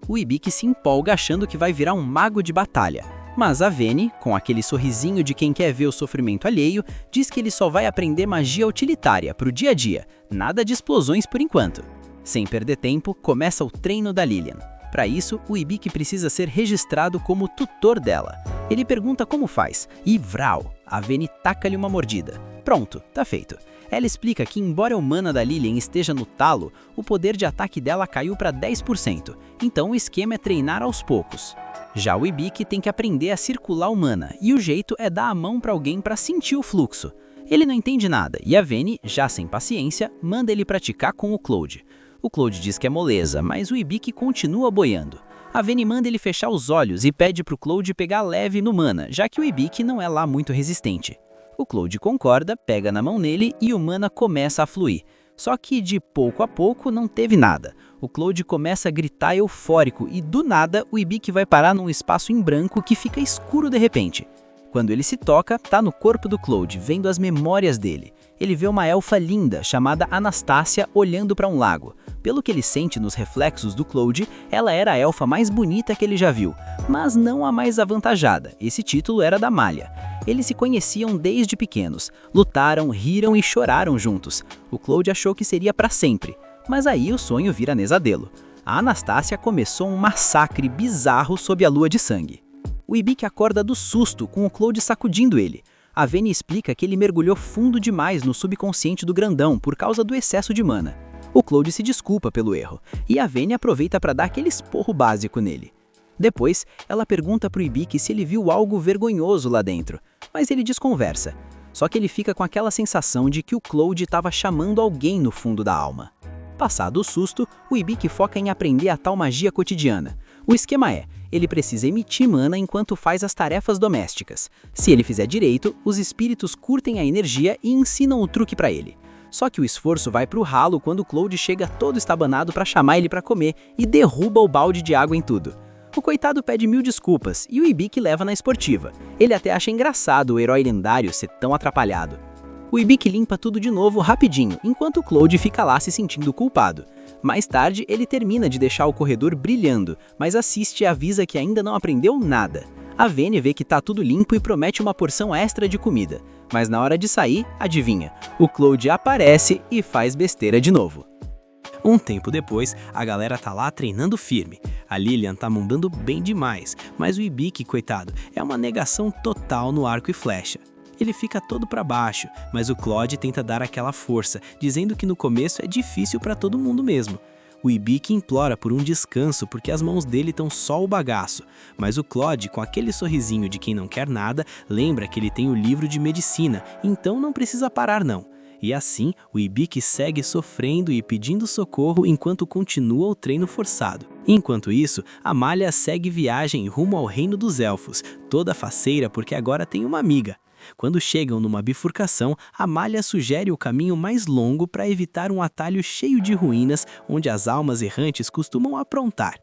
O Ibiki se empolga achando que vai virar um mago de batalha, mas a Vene, com aquele sorrisinho de quem quer ver o sofrimento alheio, diz que ele só vai aprender magia utilitária pro dia a dia, nada de explosões por enquanto. Sem perder tempo, começa o treino da Lilian. Para isso, o Ibiki precisa ser registrado como tutor dela. Ele pergunta como faz, e vrau, a Vene taca-lhe uma mordida. Pronto, tá feito. Ela explica que embora a mana da Lilian esteja no talo, o poder de ataque dela caiu para 10%, então o esquema é treinar aos poucos. Já o Ibiki tem que aprender a circular o mana, e o jeito é dar a mão para alguém para sentir o fluxo. Ele não entende nada, e a Vene, já sem paciência, manda ele praticar com o Cloud. O Cloud diz que é moleza, mas o Ibiki continua boiando. A Vene manda ele fechar os olhos e pede pro Cloud pegar leve no mana, já que o Ibiki não é lá muito resistente. O Cloud concorda, pega na mão nele e o mana começa a fluir. Só que de pouco a pouco não teve nada. O Cloud começa a gritar eufórico e do nada o Ibiki vai parar num espaço em branco que fica escuro de repente. Quando ele se toca, tá no corpo do Cloud, vendo as memórias dele. Ele vê uma elfa linda, chamada Anastácia, olhando para um lago. Pelo que ele sente nos reflexos do Cloud, ela era a elfa mais bonita que ele já viu, mas não a mais avantajada. Esse título era da Malha. Eles se conheciam desde pequenos, lutaram, riram e choraram juntos. O Cloud achou que seria para sempre, mas aí o sonho vira nesadelo. A Anastácia começou um massacre bizarro sob a lua de sangue. O Ibiki acorda do susto, com o Cloud sacudindo ele. A Vene explica que ele mergulhou fundo demais no subconsciente do grandão por causa do excesso de mana. O Cloud se desculpa pelo erro, e a Vene aproveita para dar aquele esporro básico nele. Depois, ela pergunta pro Ibiki se ele viu algo vergonhoso lá dentro, mas ele desconversa. Só que ele fica com aquela sensação de que o Cloud estava chamando alguém no fundo da alma. Passado o susto, o Ibiki foca em aprender a tal magia cotidiana. O esquema é, ele precisa emitir mana enquanto faz as tarefas domésticas. Se ele fizer direito, os espíritos curtem a energia e ensinam o truque para ele. Só que o esforço vai pro ralo quando Cloud chega todo estabanado para chamar ele para comer e derruba o balde de água em tudo. O coitado pede 1000 desculpas e o Ibiki leva na esportiva. Ele até acha engraçado o herói lendário ser tão atrapalhado. O Ibiki limpa tudo de novo rapidinho, enquanto Cloud fica lá se sentindo culpado. Mais tarde, ele termina de deixar o corredor brilhando, mas assiste e avisa que ainda não aprendeu nada. A Vayne vê que tá tudo limpo e promete uma porção extra de comida. Mas na hora de sair, adivinha, o Cloud aparece e faz besteira de novo. Um tempo depois, a galera tá lá treinando firme. A Lilian tá mandando bem demais, mas o Ibiki, coitado, é uma negação total no arco e flecha. Ele fica todo pra baixo, mas o Claude tenta dar aquela força, dizendo que no começo é difícil pra todo mundo mesmo. O Ibiki implora por um descanso porque as mãos dele estão só o bagaço, mas o Claude, com aquele sorrisinho de quem não quer nada, lembra que ele tem o livro de medicina, então não precisa parar não. E assim, o Ibiki segue sofrendo e pedindo socorro enquanto continua o treino forçado. Enquanto isso, Amalia segue viagem rumo ao reino dos elfos, toda faceira porque agora tem uma amiga. Quando chegam numa bifurcação, Amalia sugere o caminho mais longo para evitar um atalho cheio de ruínas onde as almas errantes costumam aprontar.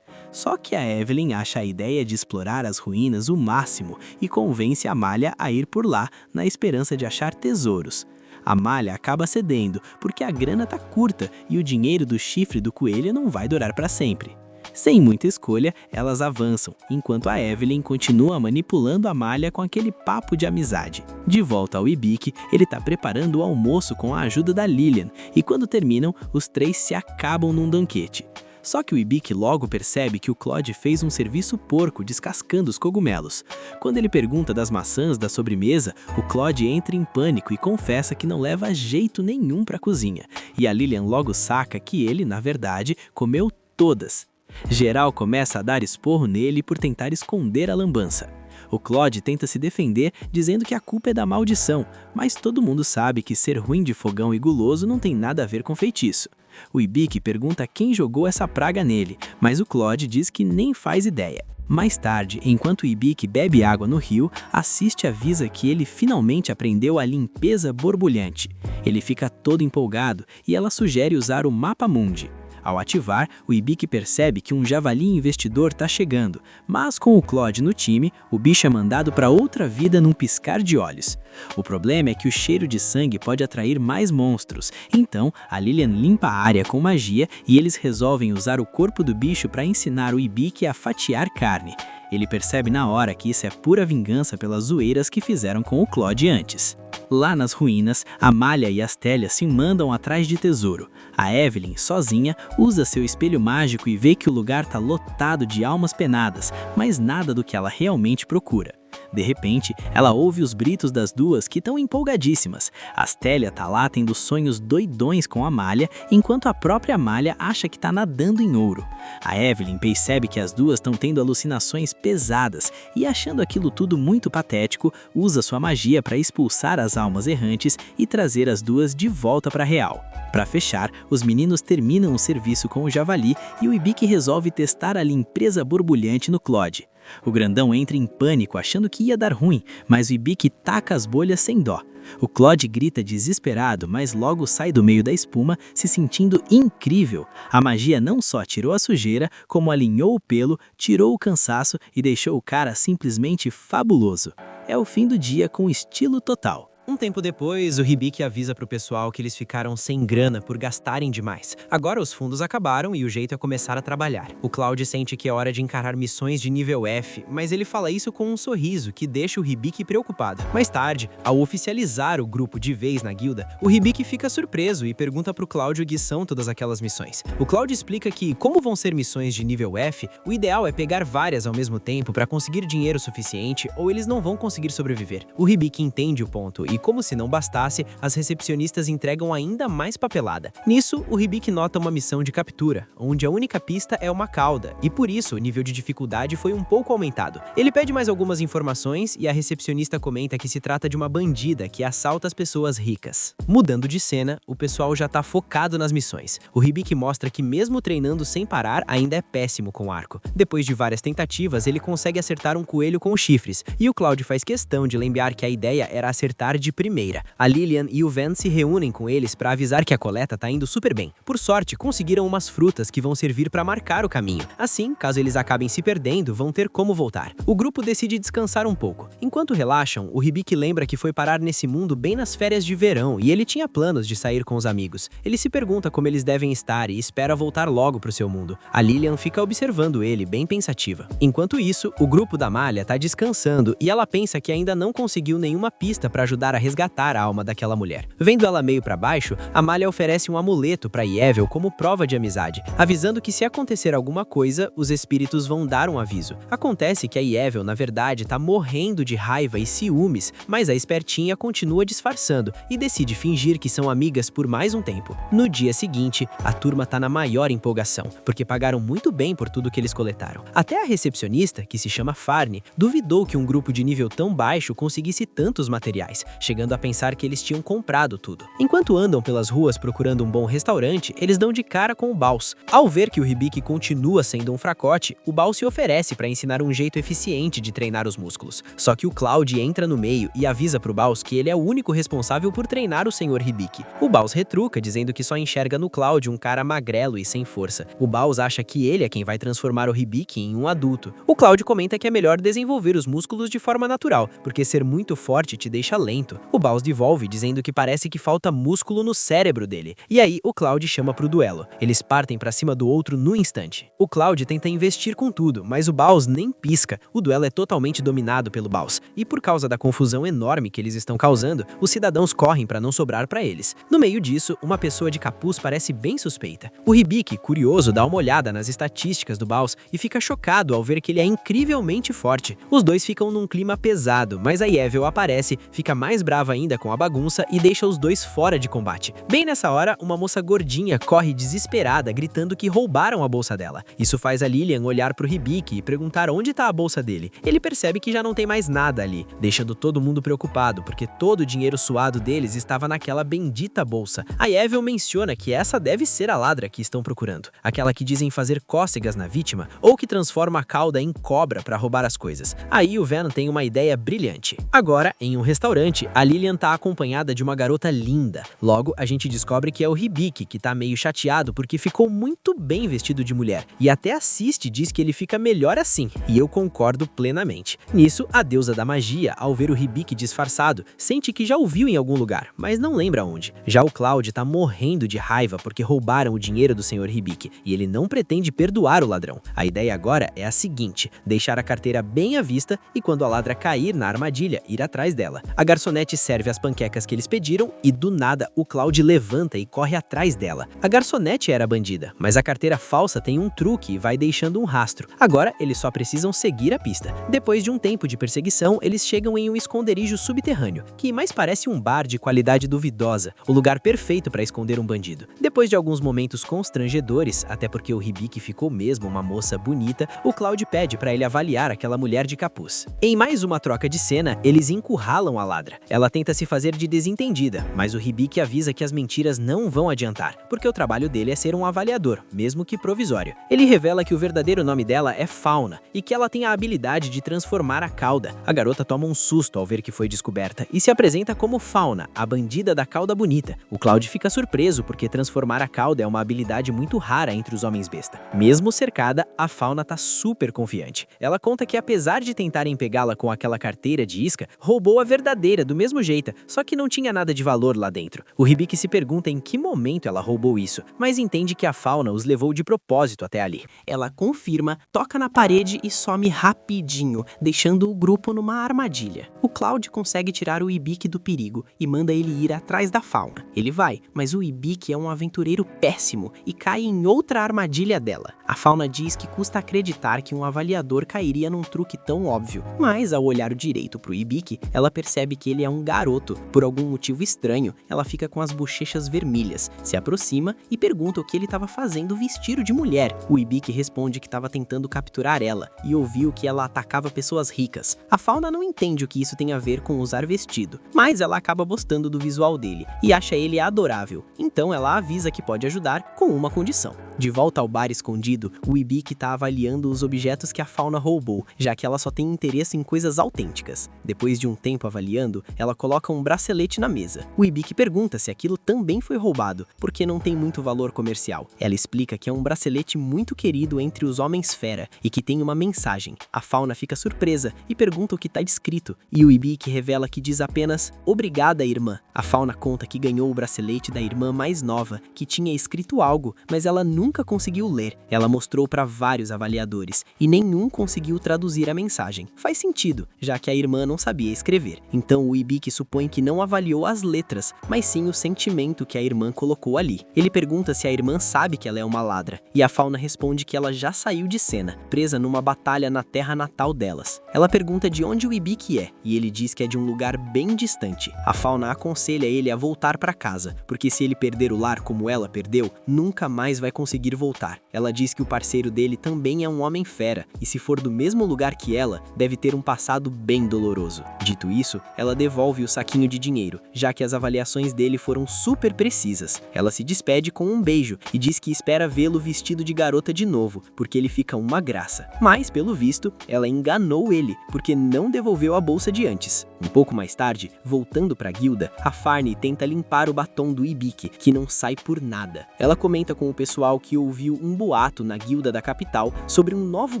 Só que a Evelyn acha a ideia de explorar as ruínas o máximo e convence Amalia a ir por lá na esperança de achar tesouros. Amalia acaba cedendo porque a grana tá curta e o dinheiro do chifre do coelho não vai durar para sempre. Sem muita escolha, elas avançam, enquanto a Evelyn continua manipulando Amalia com aquele papo de amizade. De volta ao Ibiki, ele tá preparando o almoço com a ajuda da Lilian, e quando terminam, os três se acabam num banquete. Só que o Ibiki logo percebe que o Claude fez um serviço porco descascando os cogumelos. Quando ele pergunta das maçãs da sobremesa, o Claude entra em pânico e confessa que não leva jeito nenhum pra cozinha. E a Lilian logo saca que ele, na verdade, comeu todas. Geral começa a dar esporro nele por tentar esconder a lambança. O Claude tenta se defender dizendo que a culpa é da maldição, mas todo mundo sabe que ser ruim de fogão e guloso não tem nada a ver com feitiço. O Ibiki pergunta quem jogou essa praga nele, mas o Claude diz que nem faz ideia. Mais tarde, enquanto o Ibiki bebe água no rio, assiste avisa que ele finalmente aprendeu a limpeza borbulhante. Ele fica todo empolgado e ela sugere usar o Mapa Mundi. Ao ativar, o Ibiki percebe que um javali investidor está chegando, mas com o Claude no time, o bicho é mandado para outra vida num piscar de olhos. O problema é que o cheiro de sangue pode atrair mais monstros, então a Lilian limpa a área com magia e eles resolvem usar o corpo do bicho para ensinar o Ibiki a fatiar carne. Ele percebe na hora que isso é pura vingança pelas zoeiras que fizeram com o Claude antes. Lá nas ruínas, Amalia e Astélia se mandam atrás de tesouro. A Evelyn, sozinha, usa seu espelho mágico e vê que o lugar tá lotado de almas penadas, mas nada do que ela realmente procura. De repente, ela ouve os gritos das duas que estão empolgadíssimas. Astélia tá lá tendo sonhos doidões com Amalia, enquanto a própria Amalia acha que tá nadando em ouro. A Evelyn percebe que as duas estão tendo alucinações pesadas e, achando aquilo tudo muito patético, usa sua magia para expulsar as almas errantes e trazer as duas de volta para a real. Para fechar, os meninos terminam o serviço com o javali e o Ibiki resolve testar a limpeza borbulhante no Claude. O grandão entra em pânico achando que ia dar ruim, mas o Ibiki taca as bolhas sem dó. O Claude grita desesperado, mas logo sai do meio da espuma, se sentindo incrível. A magia não só tirou a sujeira, como alinhou o pelo, tirou o cansaço e deixou o cara simplesmente fabuloso. É o fim do dia com estilo total. Um tempo depois, o Hibiki avisa pro pessoal que eles ficaram sem grana por gastarem demais. Agora os fundos acabaram e o jeito é começar a trabalhar. O Claude sente que é hora de encarar missões de nível F, mas ele fala isso com um sorriso que deixa o Hibiki preocupado. Mais tarde, ao oficializar o grupo de vez na guilda, o Hibiki fica surpreso e pergunta pro Claude o que são todas aquelas missões. O Claude explica que, como vão ser missões de nível F, o ideal é pegar várias ao mesmo tempo para conseguir dinheiro suficiente ou eles não vão conseguir sobreviver. O Hibiki entende o ponto e como se não bastasse, as recepcionistas entregam ainda mais papelada. Nisso, o Hibiki nota uma missão de captura, onde a única pista é uma cauda, e por isso o nível de dificuldade foi um pouco aumentado. Ele pede mais algumas informações e a recepcionista comenta que se trata de uma bandida que assalta as pessoas ricas. Mudando de cena, o pessoal já tá focado nas missões. O Hibiki mostra que mesmo treinando sem parar, ainda é péssimo com o arco. Depois de várias tentativas, ele consegue acertar um coelho com os chifres, e o Cloud faz questão de lembrar que a ideia era acertar de primeira. A Lillian e o Van se reúnem com eles para avisar que a coleta tá indo super bem. Por sorte, conseguiram umas frutas que vão servir para marcar o caminho. Assim, caso eles acabem se perdendo, vão ter como voltar. O grupo decide descansar um pouco. Enquanto relaxam, o Hibiki lembra que foi parar nesse mundo bem nas férias de verão e ele tinha planos de sair com os amigos. Ele se pergunta como eles devem estar e espera voltar logo pro seu mundo. A Lillian fica observando ele, bem pensativa. Enquanto isso, o grupo da Malha tá descansando e ela pensa que ainda não conseguiu nenhuma pista para ajudar a resgatar a alma daquela mulher. Vendo ela meio para baixo, a Malha oferece um amuleto para Yevel como prova de amizade, avisando que se acontecer alguma coisa, os espíritos vão dar um aviso. Acontece que a Yevel, na verdade, tá morrendo de raiva e ciúmes, mas a espertinha continua disfarçando e decide fingir que são amigas por mais um tempo. No dia seguinte, a turma tá na maior empolgação, porque pagaram muito bem por tudo que eles coletaram. Até a recepcionista, que se chama Farne, duvidou que um grupo de nível tão baixo conseguisse tantos materiais, chegando a pensar que eles tinham comprado tudo. Enquanto andam pelas ruas procurando um bom restaurante, eles dão de cara com o Baus. Ao ver que o Hibiki continua sendo um fracote, o Baus se oferece para ensinar um jeito eficiente de treinar os músculos. Só que o Cloud entra no meio e avisa pro Baus que ele é o único responsável por treinar o Sr. Hibiki. O Baus retruca, dizendo que só enxerga no Cloud um cara magrelo e sem força. O Baus acha que ele é quem vai transformar o Hibiki em um adulto. O Cloud comenta que é melhor desenvolver os músculos de forma natural, porque ser muito forte te deixa lento. O Baus devolve, dizendo que parece que falta músculo no cérebro dele. E aí, o Cloud chama pro duelo. Eles partem pra cima do outro no instante. O Cloud tenta investir com tudo, mas o Baus nem pisca. O duelo é totalmente dominado pelo Baus. E por causa da confusão enorme que eles estão causando, os cidadãos correm pra não sobrar pra eles. No meio disso, uma pessoa de capuz parece bem suspeita. O Hibiki, curioso, dá uma olhada nas estatísticas do Baus e fica chocado ao ver que ele é incrivelmente forte. Os dois ficam num clima pesado, mas a Yevel aparece, fica mais brava ainda com a bagunça e deixa os dois fora de combate. Bem nessa hora, uma moça gordinha corre desesperada, gritando que roubaram a bolsa dela. Isso faz a Lillian olhar pro Hibiki e perguntar onde tá a bolsa dele. Ele percebe que já não tem mais nada ali, deixando todo mundo preocupado, porque todo o dinheiro suado deles estava naquela bendita bolsa. A Yevel menciona que essa deve ser a ladra que estão procurando, aquela que dizem fazer cócegas na vítima, ou que transforma a cauda em cobra para roubar as coisas. Aí o Van tem uma ideia brilhante. Agora, em um restaurante, a Lillian tá acompanhada de uma garota linda. Logo, a gente descobre que é o Hibiki, que tá meio chateado porque ficou muito bem vestido de mulher, e até assiste e diz que ele fica melhor assim, e eu concordo plenamente. Nisso, a deusa da magia, ao ver o Hibiki disfarçado, sente que já o viu em algum lugar, mas não lembra onde. Já o Cloud tá morrendo de raiva porque roubaram o dinheiro do Sr. Hibiki, e ele não pretende perdoar o ladrão. A ideia agora é a seguinte: deixar a carteira bem à vista e quando a ladra cair na armadilha, ir atrás dela. A garçonete serve as panquecas que eles pediram e do nada o Cloud levanta e corre atrás dela. A garçonete era a bandida, mas a carteira falsa tem um truque e vai deixando um rastro. Agora eles só precisam seguir a pista. Depois de um tempo de perseguição, eles chegam em um esconderijo subterrâneo, que mais parece um bar de qualidade duvidosa, o lugar perfeito para esconder um bandido. Depois de alguns momentos constrangedores, até porque o Hibiki ficou mesmo uma moça bonita, o Cloud pede para ele avaliar aquela mulher de capuz. Em mais uma troca de cena, eles encurralam a ladra. Ela tenta se fazer de desentendida, mas o Hibiki avisa que as mentiras não vão adiantar, porque o trabalho dele é ser um avaliador, mesmo que provisório. Ele revela que o verdadeiro nome dela é Fauna, e que ela tem a habilidade de transformar a cauda. A garota toma um susto ao ver que foi descoberta, e se apresenta como Fauna, a bandida da cauda bonita. O Cloud fica surpreso, porque transformar a cauda é uma habilidade muito rara entre os homens besta. Mesmo cercada, a Fauna tá super confiante. Ela conta que apesar de tentarem pegá-la com aquela carteira de isca, roubou a verdadeira do mesmo jeito, só que não tinha nada de valor lá dentro. O Hibiki se pergunta em que momento ela roubou isso, mas entende que a Fauna os levou de propósito até ali. Ela confirma, toca na parede e some rapidinho, deixando o grupo numa armadilha. O Cloud consegue tirar o Hibiki do perigo e manda ele ir atrás da Fauna. Ele vai, mas o Hibiki é um aventureiro péssimo e cai em outra armadilha dela. A Fauna diz que custa acreditar que um avaliador cairia num truque tão óbvio, mas ao olhar direito pro Hibiki, ela percebe que ele ele é um garoto. Por algum motivo estranho, ela fica com as bochechas vermelhas, se aproxima e pergunta o que ele estava fazendo vestido de mulher. O Ibiki responde que estava tentando capturar ela e ouviu que ela atacava pessoas ricas. A Fauna não entende o que isso tem a ver com usar vestido, mas ela acaba gostando do visual dele e acha ele adorável. Então ela avisa que pode ajudar com uma condição. De volta ao bar escondido, o Ibiki está avaliando os objetos que a Fauna roubou, já que ela só tem interesse em coisas autênticas. Depois de um tempo avaliando, ela coloca um bracelete na mesa. O Ibiki pergunta se aquilo também foi roubado, porque não tem muito valor comercial. Ela explica que é um bracelete muito querido entre os homens fera e que tem uma mensagem. A Fauna fica surpresa e pergunta o que está escrito, e o Ibiki revela que diz apenas "Obrigada, irmã". A Fauna conta que ganhou o bracelete da irmã mais nova, que tinha escrito algo, mas ela nunca conseguiu ler. Ela mostrou para vários avaliadores e nenhum conseguiu traduzir a mensagem. Faz sentido, já que a irmã não sabia escrever. Então o Ibiki supõe que não avaliou as letras, mas sim o sentimento que a irmã colocou ali. Ele pergunta se a irmã sabe que ela é uma ladra, e a Fauna responde que ela já saiu de cena, presa numa batalha na terra natal delas. Ela pergunta de onde o Ibiki é, e ele diz que é de um lugar bem distante. A Fauna aconselha ele a voltar para casa, porque se ele perder o lar como ela perdeu, nunca mais vai conseguir voltar. Ela diz que o parceiro dele também é um homem fera, e se for do mesmo lugar que ela, deve ter um passado bem doloroso. Dito isso, ela devolve o saquinho de dinheiro, já que as avaliações dele foram super precisas. Ela se despede com um beijo e diz que espera vê-lo vestido de garota de novo, porque ele fica uma graça. Mas, pelo visto, ela enganou ele, porque não devolveu a bolsa de antes. Um pouco mais tarde, voltando para a guilda, a Farney tenta limpar o batom do Ibiki, que não sai por nada. Ela comenta com o pessoal que ouviu um boato na guilda da capital sobre um novo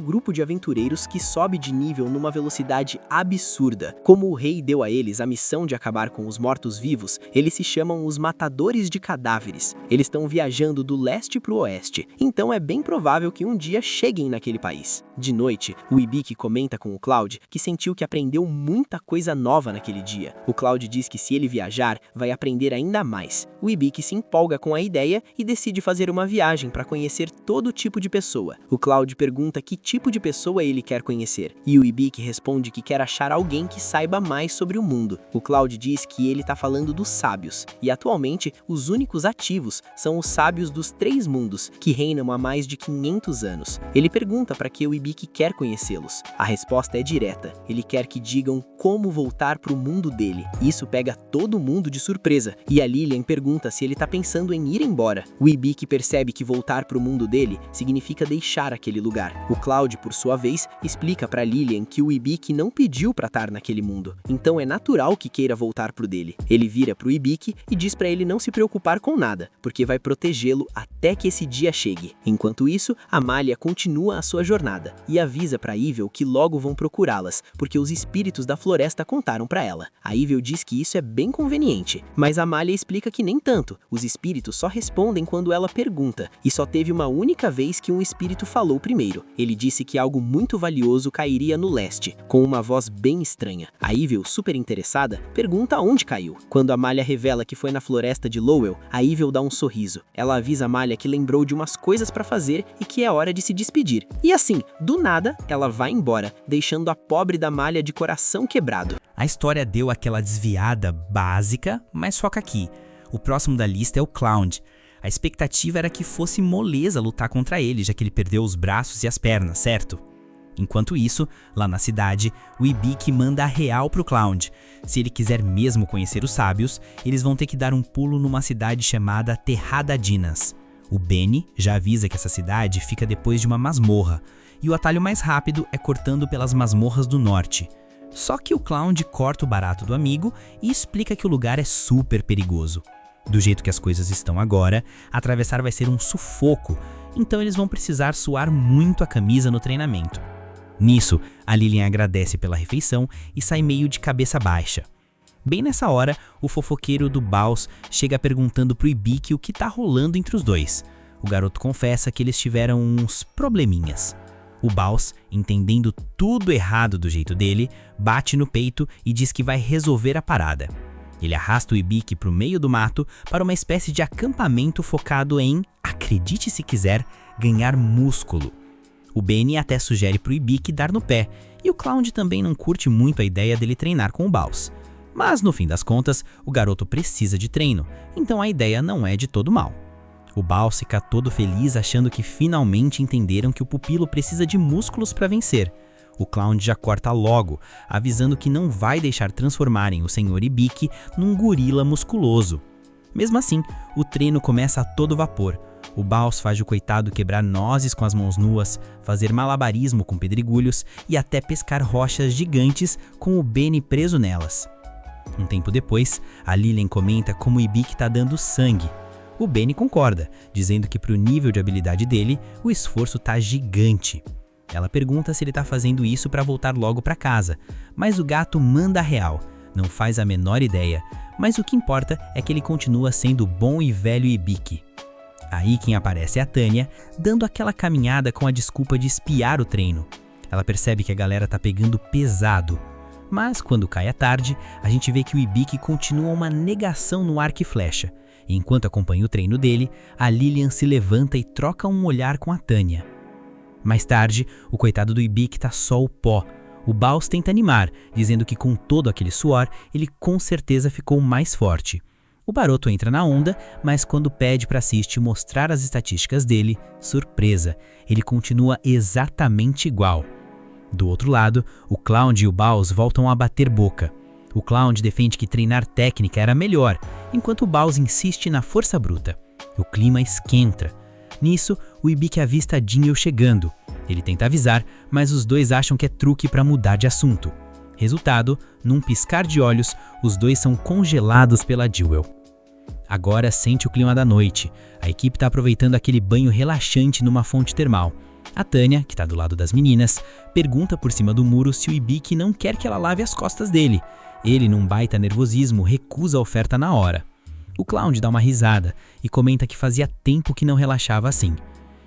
grupo de aventureiros que sobe de nível numa velocidade absurda. Como o rei deu a eles a missão de acabar com os mortos-vivos, eles se chamam os Matadores de Cadáveres. Eles estão viajando do leste para o oeste, então é bem provável que um dia cheguem naquele país. De noite, o Ibiki comenta com o Cloud que sentiu que aprendeu muita coisa nova naquele dia. O Cloud diz que se ele viajar, vai aprender ainda mais. O Ibiki se empolga com a ideia e decide fazer uma viagem para conhecer todo tipo de pessoa. O Cloud pergunta que tipo de pessoa ele quer conhecer, e o Ibiki responde que quer achar alguém que saiba mais sobre o mundo. O Cloud diz que ele está falando dos sábios, e atualmente os únicos ativos são os sábios dos 3 mundos, que reinam há mais de 500 anos. Ele pergunta para que o Ibiki quer conhecê-los. A resposta é direta, ele quer que digam como voltar para o mundo dele. Isso pega todo mundo de surpresa, e a Lillian pergunta se ele está pensando em ir embora. O Ibiki percebe que voltar para o mundo dele significa deixar aquele lugar. O Cloud, por sua vez, explica para Lillian que o Ibiki não pediu para estar naquele mundo, então é natural que queira voltar pro dele. Ele vira pro Ibiki e diz para ele não se preocupar com nada, porque vai protegê-lo até que esse dia chegue. Enquanto isso, Amalia continua a sua jornada e avisa para Evil que logo vão procurá-las, porque os espíritos da floresta contaram para ela. A Evil diz que isso é bem conveniente, mas Amalia explica que nem tanto. Os espíritos só respondem quando ela pergunta, e só teve uma única vez que um espírito falou primeiro. Ele disse que algo muito valioso cairia no leste, com uma voz bem estranha. A Evil, super interessada, pergunta onde caiu. Quando Amalia revela que foi na floresta de Lowell, a Evil dá um sorriso. Ela avisa Amalia que lembrou de umas coisas para fazer e que é hora de se despedir. E assim, do nada, ela vai embora, deixando a pobre da Amalia de coração quebrado. A história deu aquela desviada básica, mas foca aqui. O próximo da lista é o Cloud. A expectativa era que fosse moleza lutar contra ele, já que ele perdeu os braços e as pernas, certo? Enquanto isso, lá na cidade, o Ibiki manda a real pro Cloud. Se ele quiser mesmo conhecer os sábios, eles vão ter que dar um pulo numa cidade chamada Terradadinas. O Benny já avisa que essa cidade fica depois de uma masmorra, e o atalho mais rápido é cortando pelas masmorras do norte. Só que o Cloud corta o barato do amigo e explica que o lugar é super perigoso. Do jeito que as coisas estão agora, atravessar vai ser um sufoco, então eles vão precisar suar muito a camisa no treinamento. Nisso, a Lillian agradece pela refeição e sai meio de cabeça baixa. Bem nessa hora, o fofoqueiro do Baus chega perguntando pro Ibiki o que tá rolando entre os dois. O garoto confessa que eles tiveram uns probleminhas. O Baus, entendendo tudo errado do jeito dele, bate no peito e diz que vai resolver a parada. Ele arrasta o Ibiki pro meio do mato para uma espécie de acampamento focado em, acredite se quiser, ganhar músculo. O Benny até sugere pro Ibiki dar no pé, e o Cloud também não curte muito a ideia dele treinar com o Baus. Mas no fim das contas, o garoto precisa de treino, então a ideia não é de todo mal. O Baus fica todo feliz achando que finalmente entenderam que o pupilo precisa de músculos para vencer. O Clown já corta logo, avisando que não vai deixar transformarem o Sr. Ibiki num gorila musculoso. Mesmo assim, o treino começa a todo vapor. O Baus faz o coitado quebrar nozes com as mãos nuas, fazer malabarismo com pedregulhos e até pescar rochas gigantes com o Benny preso nelas. Um tempo depois, a Lilian comenta como o Ibiki está dando sangue. O Benny concorda, dizendo que para o nível de habilidade dele, o esforço tá gigante. Ela pergunta se ele tá fazendo isso para voltar logo para casa, mas o gato manda a real, não faz a menor ideia, mas o que importa é que ele continua sendo o bom e velho Ibiki. Aí quem aparece é a Tânia, dando aquela caminhada com a desculpa de espiar o treino. Ela percebe que a galera tá pegando pesado, mas quando cai a tarde, a gente vê que o Ibiki continua uma negação no arco e flecha. E enquanto acompanha o treino dele, a Lilian se levanta e troca um olhar com a Tânia. Mais tarde, o coitado do Ibiki tá só o pó. O Baus tenta animar, dizendo que com todo aquele suor, ele com certeza ficou mais forte. O Baroto entra na onda, mas quando pede para Ciste mostrar as estatísticas dele, surpresa, ele continua exatamente igual. Do outro lado, o Clown e o Baus voltam a bater boca. O Clown defende que treinar técnica era melhor, enquanto o Baus insiste na força bruta. O clima esquenta. Nisso, o Ibiki avista Jingle chegando. Ele tenta avisar, mas os dois acham que é truque para mudar de assunto. Resultado, num piscar de olhos, os dois são congelados pela Jewel. Agora sente o clima da noite. A equipe está aproveitando aquele banho relaxante numa fonte termal. A Tânia, que está do lado das meninas, pergunta por cima do muro se o Ibiki não quer que ela lave as costas dele. Ele, num baita nervosismo, recusa a oferta na hora. O Clown dá uma risada e comenta que fazia tempo que não relaxava assim.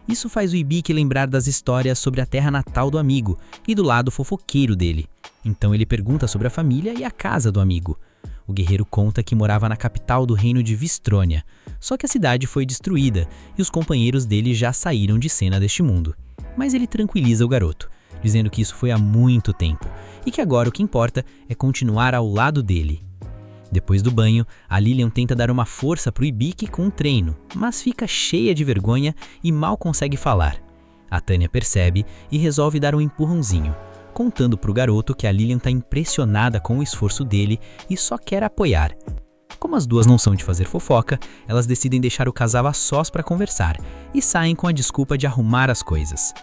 Isso faz o Ibiki lembrar das histórias sobre a terra natal do amigo e do lado fofoqueiro dele. Então ele pergunta sobre a família e a casa do amigo. O guerreiro conta que morava na capital do reino de Vistrônia, só que a cidade foi destruída e os companheiros dele já saíram de cena deste mundo. Mas ele tranquiliza o garoto, dizendo que isso foi há muito tempo e que agora o que importa é continuar ao lado dele. Depois do banho, a Lilian tenta dar uma força pro Ibiki com um treino, mas fica cheia de vergonha e mal consegue falar. A Tânia percebe e resolve dar um empurrãozinho, contando pro garoto que a Lilian tá impressionada com o esforço dele e só quer apoiar. Como as duas não são de fazer fofoca, elas decidem deixar o casal a sós para conversar e saem com a desculpa de arrumar as coisas.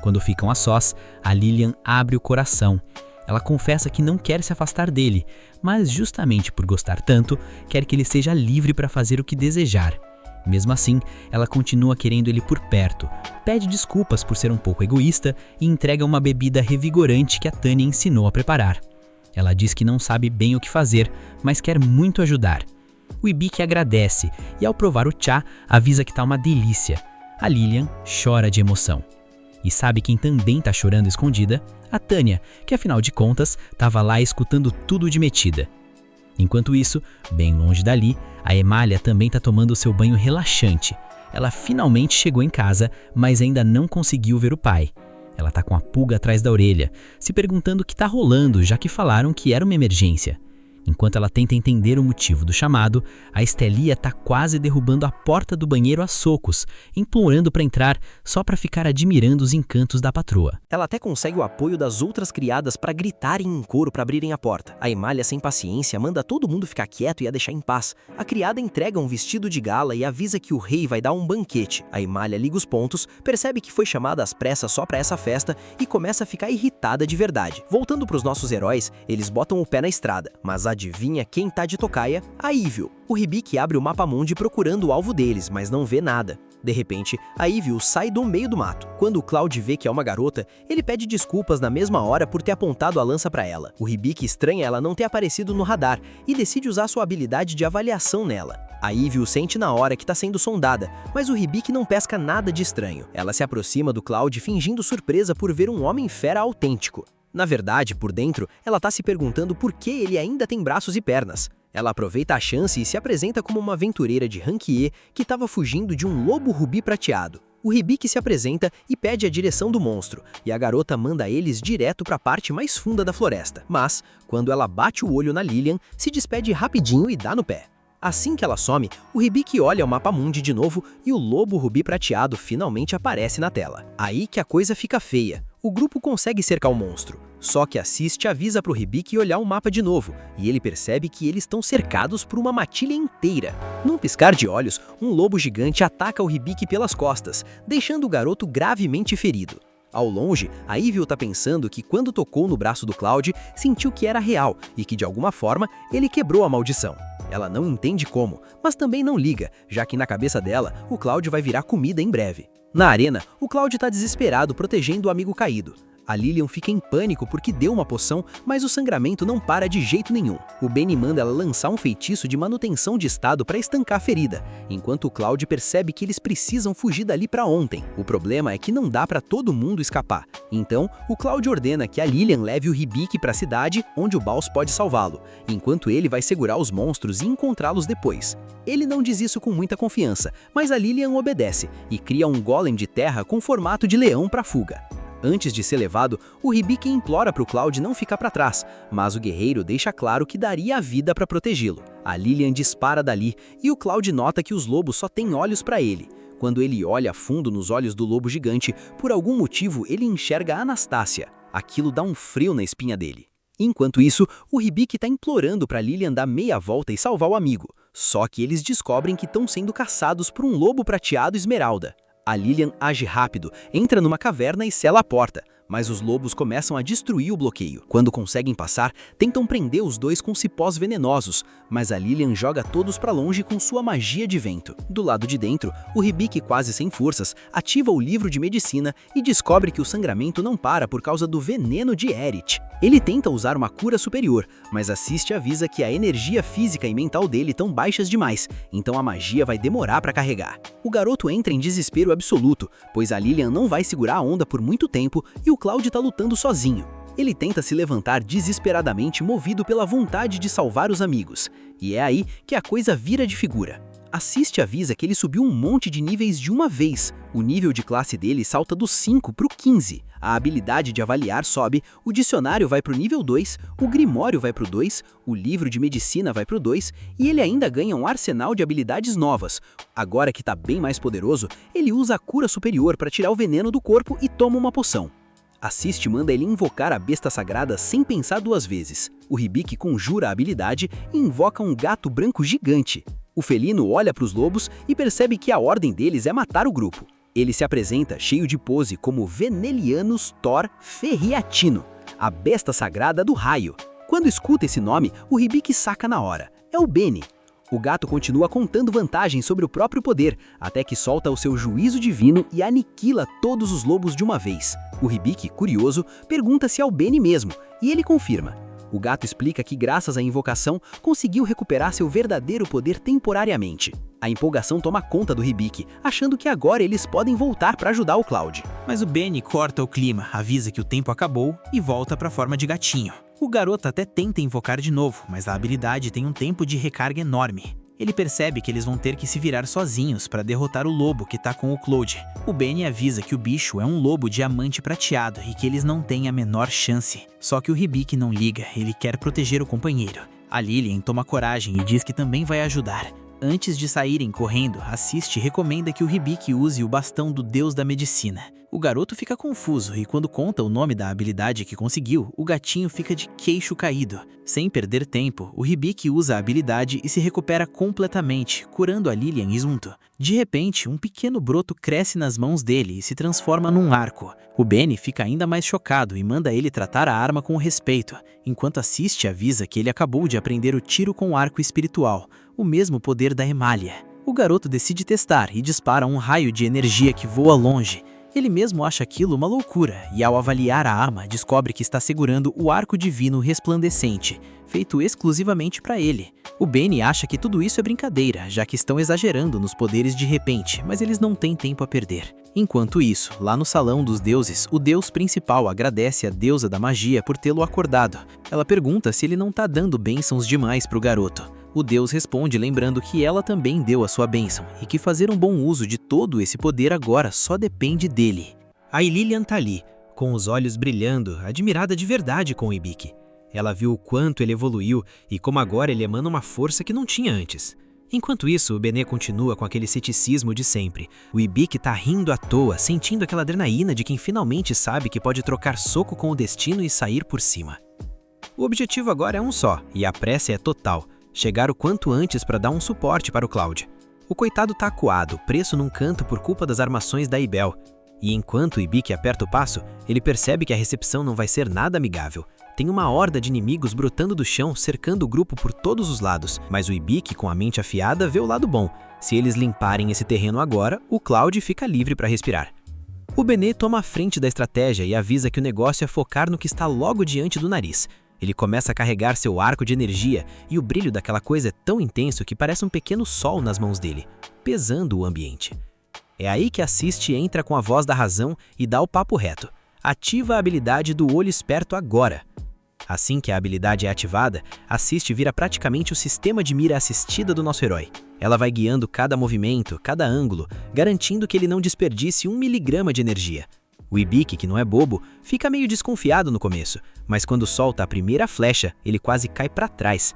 Quando ficam a sós, a Lilian abre o coração. Ela confessa que não quer se afastar dele, mas justamente por gostar tanto, quer que ele seja livre para fazer o que desejar. Mesmo assim, ela continua querendo ele por perto, pede desculpas por ser um pouco egoísta e entrega uma bebida revigorante que a Tânia ensinou a preparar. Ela diz que não sabe bem o que fazer, mas quer muito ajudar. O Ibiki agradece e ao provar o chá, avisa que tá uma delícia. A Lilian chora de emoção. E sabe quem também tá chorando escondida? A Tânia, que afinal de contas, estava lá escutando tudo de metida. Enquanto isso, bem longe dali, a Emália também tá tomando seu banho relaxante. Ela finalmente chegou em casa, mas ainda não conseguiu ver o pai. Ela tá com a pulga atrás da orelha, se perguntando o que tá rolando, já que falaram que era uma emergência. Enquanto ela tenta entender o motivo do chamado, a Estelia tá quase derrubando a porta do banheiro a socos, implorando para entrar só para ficar admirando os encantos da patroa. Ela até consegue o apoio das outras criadas para gritarem em coro para abrirem a porta. A Emália, sem paciência, manda todo mundo ficar quieto e a deixar em paz. A criada entrega um vestido de gala e avisa que o rei vai dar um banquete. A Emália liga os pontos, percebe que foi chamada às pressas só para essa festa e começa a ficar irritada de verdade. Voltando para os nossos heróis, eles botam o pé na estrada, mas adivinha quem tá de tocaia? A Evil. O Hibiki abre o mapa-mundi procurando o alvo deles, mas não vê nada. De repente, a Evil sai do meio do mato. Quando o Cloud vê que é uma garota, ele pede desculpas na mesma hora por ter apontado a lança para ela. O Hibiki estranha ela não ter aparecido no radar e decide usar sua habilidade de avaliação nela. A Evil sente na hora que tá sendo sondada, mas o Hibiki não pesca nada de estranho. Ela se aproxima do Cloud fingindo surpresa por ver um homem-fera autêntico. Na verdade, por dentro, ela tá se perguntando por que ele ainda tem braços e pernas. Ela aproveita a chance e se apresenta como uma aventureira de Ranquier que estava fugindo de um lobo rubi prateado. O Hibiki se apresenta e pede a direção do monstro, e a garota manda eles direto para a parte mais funda da floresta. Mas, quando ela bate o olho na Lilian, se despede rapidinho e dá no pé. Assim que ela some, o Hibiki olha o mapa mundi de novo e o lobo rubi prateado finalmente aparece na tela. Aí que a coisa fica feia. O grupo consegue cercar o monstro, só que a Assist avisa pro Hibiki olhar o mapa de novo, e ele percebe que eles estão cercados por uma matilha inteira. Num piscar de olhos, um lobo gigante ataca o Hibiki pelas costas, deixando o garoto gravemente ferido. Ao longe, a Evil tá pensando que quando tocou no braço do Cloud, sentiu que era real e que de alguma forma ele quebrou a maldição. Ela não entende como, mas também não liga, já que na cabeça dela, o Cloud vai virar comida em breve. Na arena, o Cloud tá desesperado protegendo o amigo caído. A Lilian fica em pânico porque deu uma poção, mas o sangramento não para de jeito nenhum. O Benny manda ela lançar um feitiço de manutenção de estado para estancar a ferida, enquanto o Cloud percebe que eles precisam fugir dali para ontem. O problema é que não dá para todo mundo escapar. Então, o Cloud ordena que a Lilian leve o Hibiki para a cidade, onde o Baus pode salvá-lo, enquanto ele vai segurar os monstros e encontrá-los depois. Ele não diz isso com muita confiança, mas a Lilian obedece e cria um golem de terra com formato de leão para fuga. Antes de ser levado, o Hibiki implora para o Cloud não ficar para trás, mas o guerreiro deixa claro que daria a vida para protegê-lo. A Lilian dispara dali e o Cloud nota que os lobos só têm olhos para ele. Quando ele olha a fundo nos olhos do lobo gigante, por algum motivo ele enxerga Anastácia. Aquilo dá um frio na espinha dele. Enquanto isso, o Hibiki está implorando para Lilian dar meia volta e salvar o amigo. Só que eles descobrem que estão sendo caçados por um lobo prateado esmeralda. A Lilian age rápido, entra numa caverna e sela a porta, mas os lobos começam a destruir o bloqueio. Quando conseguem passar, tentam prender os dois com cipós venenosos, mas a Lilian joga todos para longe com sua magia de vento. Do lado de dentro, o Hibiki, quase sem forças, ativa o livro de medicina e descobre que o sangramento não para por causa do veneno de Eret. Ele tenta usar uma cura superior, mas a Assist avisa que a energia física e mental dele estão baixas demais, então a magia vai demorar para carregar. O garoto entra em desespero absoluto, pois a Lilian não vai segurar a onda por muito tempo e o Cloud tá lutando sozinho. Ele tenta se levantar desesperadamente, movido pela vontade de salvar os amigos, e é aí que a coisa vira de figura. Assist avisa que ele subiu um monte de níveis de uma vez. O nível de classe dele salta do 5 para o 15. A habilidade de avaliar sobe, o dicionário vai para o nível 2, o grimório vai para o 2, o livro de medicina vai para o 2 e ele ainda ganha um arsenal de habilidades novas. Agora que está bem mais poderoso, ele usa a cura superior para tirar o veneno do corpo e toma uma poção. Assist manda ele invocar a besta sagrada sem pensar duas vezes. O Hibiki conjura a habilidade e invoca um gato branco gigante. O felino olha para os lobos e percebe que a ordem deles é matar o grupo. Ele se apresenta cheio de pose como Venelianus Thor Ferriatino, a besta sagrada do raio. Quando escuta esse nome, o Hibiki saca na hora. É o Benny. O gato continua contando vantagens sobre o próprio poder, até que solta o seu juízo divino e aniquila todos os lobos de uma vez. O Hibiki, curioso, pergunta se é o Benny mesmo, e ele confirma. O gato explica que graças à invocação, conseguiu recuperar seu verdadeiro poder temporariamente. A empolgação toma conta do Hibiki, achando que agora eles podem voltar para ajudar o Cloud. Mas o Benny corta o clima, avisa que o tempo acabou e volta para a forma de gatinho. O garoto até tenta invocar de novo, mas a habilidade tem um tempo de recarga enorme. Ele percebe que eles vão ter que se virar sozinhos para derrotar o lobo que tá com o Cloud. O Benny avisa que o bicho é um lobo diamante prateado e que eles não têm a menor chance. Só que o Hibiki não liga, ele quer proteger o companheiro. A Lilian toma coragem e diz que também vai ajudar. Antes de saírem correndo, Assist recomenda que o Hibiki use o bastão do deus da medicina. O garoto fica confuso e quando conta o nome da habilidade que conseguiu, o gatinho fica de queixo caído. Sem perder tempo, o Hibiki usa a habilidade e se recupera completamente, curando a Lilian junto. De repente, um pequeno broto cresce nas mãos dele e se transforma num arco. O Benny fica ainda mais chocado e manda ele tratar a arma com respeito, enquanto Assist avisa que ele acabou de aprender o tiro com arco espiritual, o mesmo poder da Emália. O garoto decide testar e dispara um raio de energia que voa longe. Ele mesmo acha aquilo uma loucura e ao avaliar a arma descobre que está segurando o arco divino resplandecente, feito exclusivamente para ele. O Benny acha que tudo isso é brincadeira, já que estão exagerando nos poderes de repente, mas eles não têm tempo a perder. Enquanto isso, lá no Salão dos Deuses, o deus principal agradece a deusa da magia por tê-lo acordado. Ela pergunta se ele não tá dando bênçãos demais pro garoto. O deus responde lembrando que ela também deu a sua bênção e que fazer um bom uso de todo esse poder agora só depende dele. A Lilian tá ali, com os olhos brilhando, admirada de verdade com o Ibiki. Ela viu o quanto ele evoluiu e como agora ele emana uma força que não tinha antes. Enquanto isso, o Benê continua com aquele ceticismo de sempre. O Ibiki tá rindo à toa, sentindo aquela adrenalina de quem finalmente sabe que pode trocar soco com o destino e sair por cima. O objetivo agora é um só, e a pressa é total. Chegar o quanto antes para dar um suporte para o Cloud. O coitado tá acuado, preso num canto por culpa das armações da Ibel. E enquanto o Ibiki aperta o passo, ele percebe que a recepção não vai ser nada amigável. Tem uma horda de inimigos brotando do chão, cercando o grupo por todos os lados, mas o Ibiki, com a mente afiada, vê o lado bom. Se eles limparem esse terreno agora, o Cloud fica livre para respirar. O Benê toma a frente da estratégia e avisa que o negócio é focar no que está logo diante do nariz. Ele começa a carregar seu arco de energia e o brilho daquela coisa é tão intenso que parece um pequeno sol nas mãos dele, pesando o ambiente. É aí que Assist entra com a voz da razão e dá o papo reto. Ativa a habilidade do olho esperto agora. Assim que a habilidade é ativada, Assist vira praticamente o sistema de mira assistida do nosso herói. Ela vai guiando cada movimento, cada ângulo, garantindo que ele não desperdice 1 miligrama de energia. O Ibiki, que não é bobo, fica meio desconfiado no começo, mas quando solta a primeira flecha, ele quase cai para trás.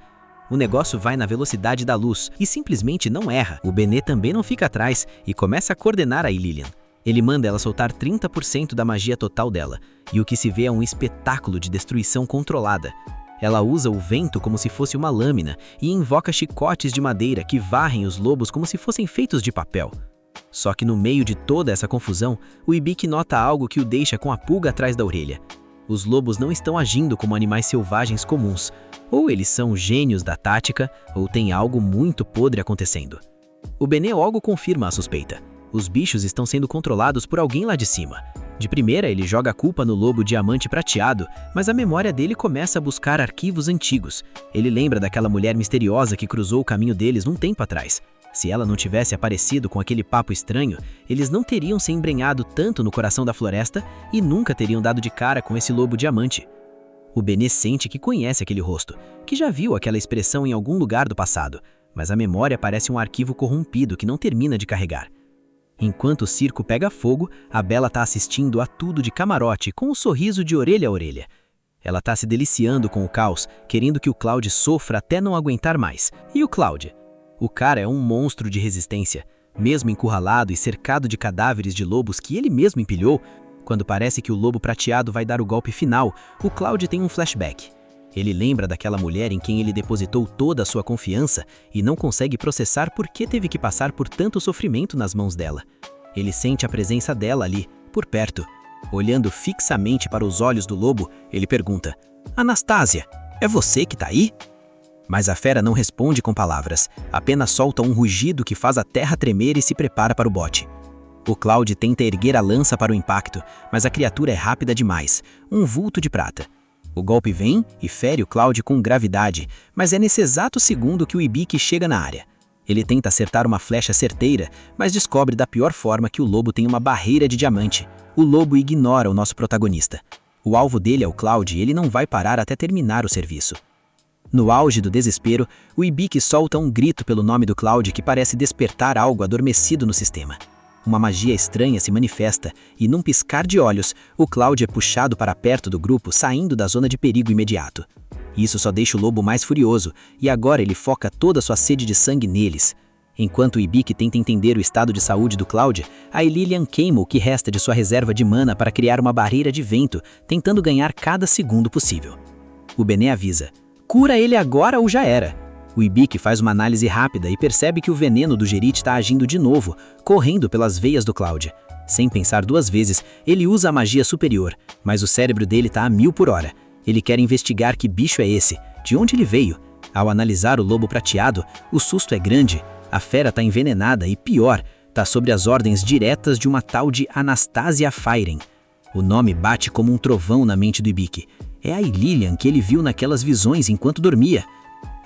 O negócio vai na velocidade da luz e simplesmente não erra. O Benê também não fica atrás e começa a coordenar a Lilian. Ele manda ela soltar 30% da magia total dela, e o que se vê é um espetáculo de destruição controlada. Ela usa o vento como se fosse uma lâmina e invoca chicotes de madeira que varrem os lobos como se fossem feitos de papel. Só que no meio de toda essa confusão, o Ibiki nota algo que o deixa com a pulga atrás da orelha. Os lobos não estão agindo como animais selvagens comuns. Ou eles são gênios da tática, ou tem algo muito podre acontecendo. O Benê logo confirma a suspeita. Os bichos estão sendo controlados por alguém lá de cima. De primeira, ele joga a culpa no lobo diamante prateado, mas a memória dele começa a buscar arquivos antigos. Ele lembra daquela mulher misteriosa que cruzou o caminho deles num tempo atrás. Se ela não tivesse aparecido com aquele papo estranho, eles não teriam se embrenhado tanto no coração da floresta e nunca teriam dado de cara com esse lobo diamante. O Benê sente que conhece aquele rosto, que já viu aquela expressão em algum lugar do passado, mas a memória parece um arquivo corrompido que não termina de carregar. Enquanto o circo pega fogo, a Bella tá assistindo a tudo de camarote com um sorriso de orelha a orelha. Ela tá se deliciando com o caos, querendo que o Cloud sofra até não aguentar mais. E o Cloud? O cara é um monstro de resistência. Mesmo encurralado e cercado de cadáveres de lobos que ele mesmo empilhou, quando parece que o lobo prateado vai dar o golpe final, o Cloud tem um flashback. Ele lembra daquela mulher em quem ele depositou toda a sua confiança e não consegue processar por que teve que passar por tanto sofrimento nas mãos dela. Ele sente a presença dela ali, por perto. Olhando fixamente para os olhos do lobo, ele pergunta: "Anastasia, é você que tá aí?" Mas a fera não responde com palavras, apenas solta um rugido que faz a terra tremer e se prepara para o bote. O Cloud tenta erguer a lança para o impacto, mas a criatura é rápida demais, um vulto de prata. O golpe vem e fere o Cloud com gravidade, mas é nesse exato segundo que o Ibiki chega na área. Ele tenta acertar uma flecha certeira, mas descobre da pior forma que o lobo tem uma barreira de diamante. O lobo ignora o nosso protagonista. O alvo dele é o Cloud e ele não vai parar até terminar o serviço. No auge do desespero, o Ibiki solta um grito pelo nome do Cloud que parece despertar algo adormecido no sistema. Uma magia estranha se manifesta e, num piscar de olhos, o Cloud é puxado para perto do grupo, saindo da zona de perigo imediato. Isso só deixa o lobo mais furioso, e agora ele foca toda sua sede de sangue neles. Enquanto o Ibiki tenta entender o estado de saúde do Cloud, a Lilian queima o que resta de sua reserva de mana para criar uma barreira de vento, tentando ganhar cada segundo possível. O Benê avisa: "Cura ele agora ou já era." O Ibiki faz uma análise rápida e percebe que o veneno do Gerite está agindo de novo, correndo pelas veias do Cloud. Sem pensar duas vezes, ele usa a magia superior, mas o cérebro dele está a 1000 por hora. Ele quer investigar que bicho é esse, de onde ele veio. Ao analisar o lobo prateado, o susto é grande. A fera está envenenada e, pior, está sob as ordens diretas de uma tal de Anastasia Feiren. O nome bate como um trovão na mente do Ibiki. É a Lilian que ele viu naquelas visões enquanto dormia.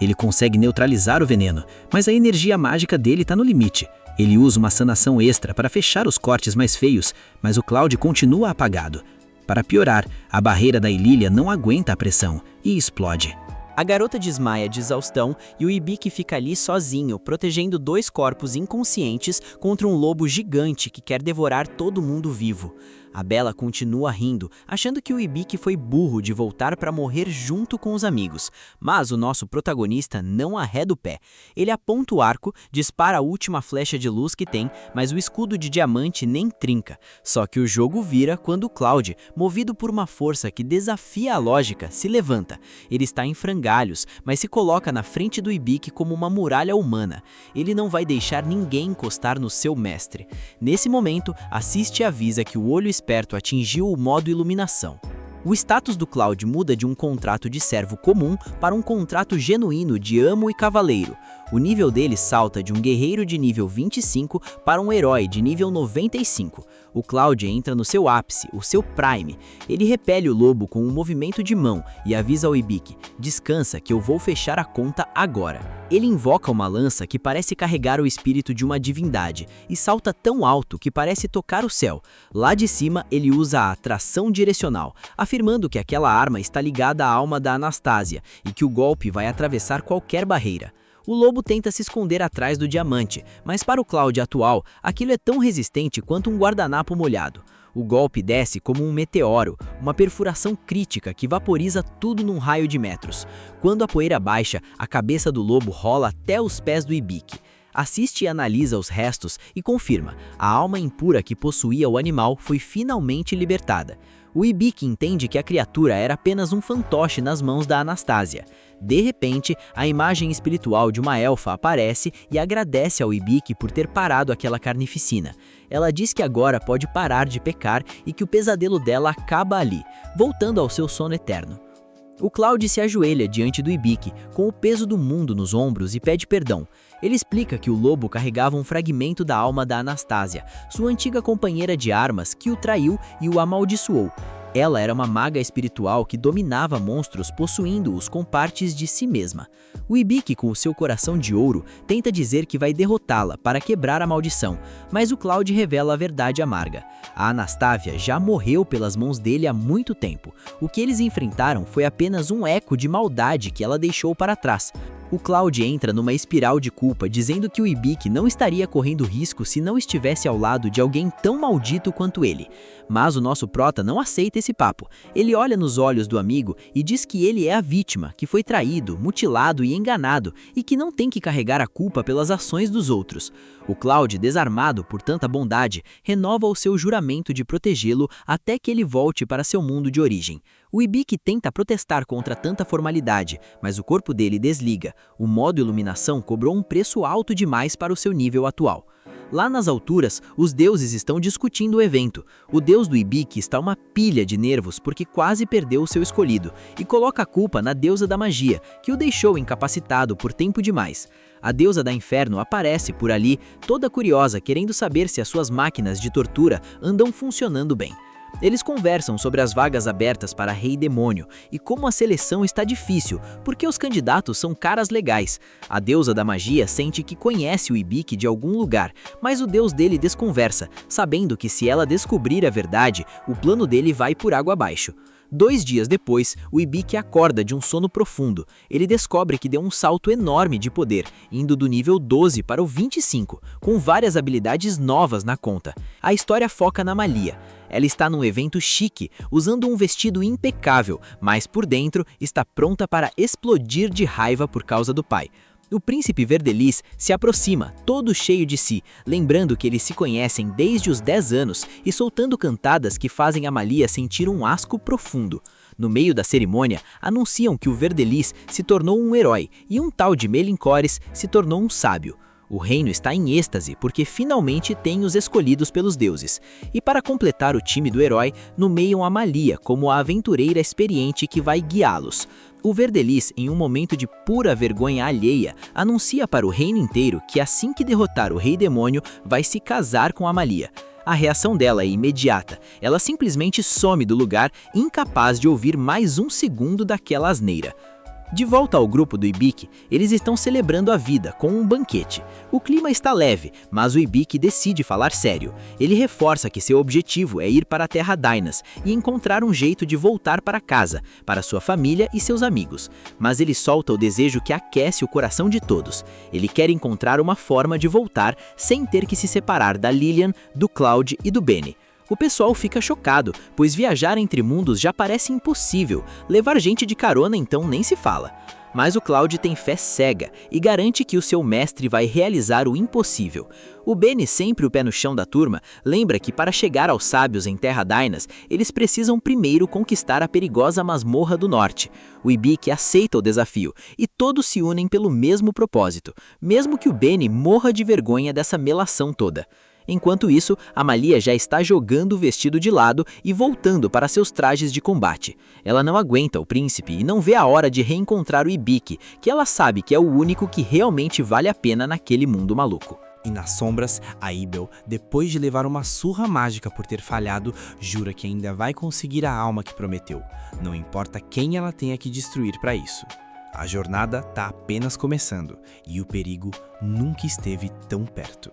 Ele consegue neutralizar o veneno, mas a energia mágica dele está no limite. Ele usa uma sanação extra para fechar os cortes mais feios, mas o Cloud continua apagado. Para piorar, a barreira da Lilian não aguenta a pressão e explode. A garota desmaia de exaustão e o Ibiki fica ali sozinho, protegendo 2 corpos inconscientes contra um lobo gigante que quer devorar todo mundo vivo. A Bella continua rindo, achando que o Ibiki foi burro de voltar para morrer junto com os amigos. Mas o nosso protagonista não arreda o pé. Ele aponta o arco, dispara a última flecha de luz que tem, mas o escudo de diamante nem trinca. Só que o jogo vira quando Cloud, movido por uma força que desafia a lógica, se levanta. Ele está em frangalhos, mas se coloca na frente do Ibiki como uma muralha humana. Ele não vai deixar ninguém encostar no seu mestre. Nesse momento, assiste e avisa que o olho esperto atingiu o modo iluminação. O status do Cloud muda de um contrato de servo comum para um contrato genuíno de amo e cavaleiro. O nível dele salta de um guerreiro de nível 25 para um herói de nível 95. O Cloud entra no seu ápice, o seu prime. Ele repele o lobo com um movimento de mão e avisa ao Ibiki: descansa que eu vou fechar a conta agora. Ele invoca uma lança que parece carregar o espírito de uma divindade e salta tão alto que parece tocar o céu. Lá de cima, ele usa a atração direcional, afirmando que aquela arma está ligada à alma da Anastasia e que o golpe vai atravessar qualquer barreira. O lobo tenta se esconder atrás do diamante, mas para o Cloud atual, aquilo é tão resistente quanto um guardanapo molhado. O golpe desce como um meteoro, uma perfuração crítica que vaporiza tudo num raio de metros. Quando a poeira baixa, a cabeça do lobo rola até os pés do Ibiki. Assiste e analisa os restos e confirma: a alma impura que possuía o animal foi finalmente libertada. O Ibiki entende que a criatura era apenas um fantoche nas mãos da Anastasia. De repente, a imagem espiritual de uma elfa aparece e agradece ao Ibiki por ter parado aquela carnificina. Ela diz que agora pode parar de pecar e que o pesadelo dela acaba ali, voltando ao seu sono eterno. O Cloud se ajoelha diante do Ibiki, com o peso do mundo nos ombros, e pede perdão. Ele explica que o lobo carregava um fragmento da alma da Anastasia, sua antiga companheira de armas, que o traiu e o amaldiçoou. Ela era uma maga espiritual que dominava monstros, possuindo-os com partes de si mesma. O Ibiki, com o seu coração de ouro, tenta dizer que vai derrotá-la para quebrar a maldição, mas o Cloud revela a verdade amarga. A Anastasia já morreu pelas mãos dele há muito tempo. O que eles enfrentaram foi apenas um eco de maldade que ela deixou para trás. O Cloud entra numa espiral de culpa, dizendo que o Ibiki não estaria correndo risco se não estivesse ao lado de alguém tão maldito quanto ele. Mas o nosso prota não aceita esse papo. Ele olha nos olhos do amigo e diz que ele é a vítima, que foi traído, mutilado e enganado, e que não tem que carregar a culpa pelas ações dos outros. O Cloud, desarmado por tanta bondade, renova o seu juramento de protegê-lo até que ele volte para seu mundo de origem. O Ibiki tenta protestar contra tanta formalidade, mas o corpo dele desliga. O modo iluminação cobrou um preço alto demais para o seu nível atual. Lá nas alturas, os deuses estão discutindo o evento. O deus do Ibiki está uma pilha de nervos porque quase perdeu o seu escolhido, e coloca a culpa na deusa da magia, que o deixou incapacitado por tempo demais. A deusa da inferno aparece por ali, toda curiosa, querendo saber se as suas máquinas de tortura andam funcionando bem. Eles conversam sobre as vagas abertas para Rei Demônio e como a seleção está difícil, porque os candidatos são caras legais. A deusa da magia sente que conhece o Ibiki de algum lugar, mas o deus dele desconversa, sabendo que se ela descobrir a verdade, o plano dele vai por água abaixo. 2 dias depois, o Ibiki acorda de um sono profundo. Ele descobre que deu um salto enorme de poder, indo do nível 12 para o 25, com várias habilidades novas na conta. A história foca na Malia. Ela está num evento chique, usando um vestido impecável, mas por dentro está pronta para explodir de raiva por causa do pai. O príncipe Verdelis se aproxima, todo cheio de si, lembrando que eles se conhecem desde os 10 anos e soltando cantadas que fazem a Malia sentir um asco profundo. No meio da cerimônia, anunciam que o Verdelis se tornou um herói e um tal de Melincores se tornou um sábio. O reino está em êxtase porque finalmente tem os escolhidos pelos deuses. E para completar o time do herói, nomeiam a Malia como a aventureira experiente que vai guiá-los. O Verdelis, em um momento de pura vergonha alheia, anuncia para o reino inteiro que assim que derrotar o Rei Demônio, vai se casar com a Malia. A reação dela é imediata. Ela simplesmente some do lugar, incapaz de ouvir mais um segundo daquela asneira. De volta ao grupo do Ibiki, eles estão celebrando a vida com um banquete. O clima está leve, mas o Ibiki decide falar sério. Ele reforça que seu objetivo é ir para a Terra Dynas e encontrar um jeito de voltar para casa, para sua família e seus amigos. Mas ele solta o desejo que aquece o coração de todos. Ele quer encontrar uma forma de voltar sem ter que se separar da Lillian, do Cloud e do Benny. O pessoal fica chocado, pois viajar entre mundos já parece impossível. Levar gente de carona então nem se fala. Mas o Cloud tem fé cega e garante que o seu mestre vai realizar o impossível. O Benny, sempre o pé no chão da turma, lembra que para chegar aos sábios em Terra Dynas, eles precisam primeiro conquistar a perigosa masmorra do norte. O Ibiki aceita o desafio e todos se unem pelo mesmo propósito, mesmo que o Benny morra de vergonha dessa melação toda. Enquanto isso, Amalia já está jogando o vestido de lado e voltando para seus trajes de combate. Ela não aguenta o príncipe e não vê a hora de reencontrar o Ibiki, que ela sabe que é o único que realmente vale a pena naquele mundo maluco. E nas sombras, a Ibel, depois de levar uma surra mágica por ter falhado, jura que ainda vai conseguir a alma que prometeu. Não importa quem ela tenha que destruir para isso. A jornada tá apenas começando e o perigo nunca esteve tão perto.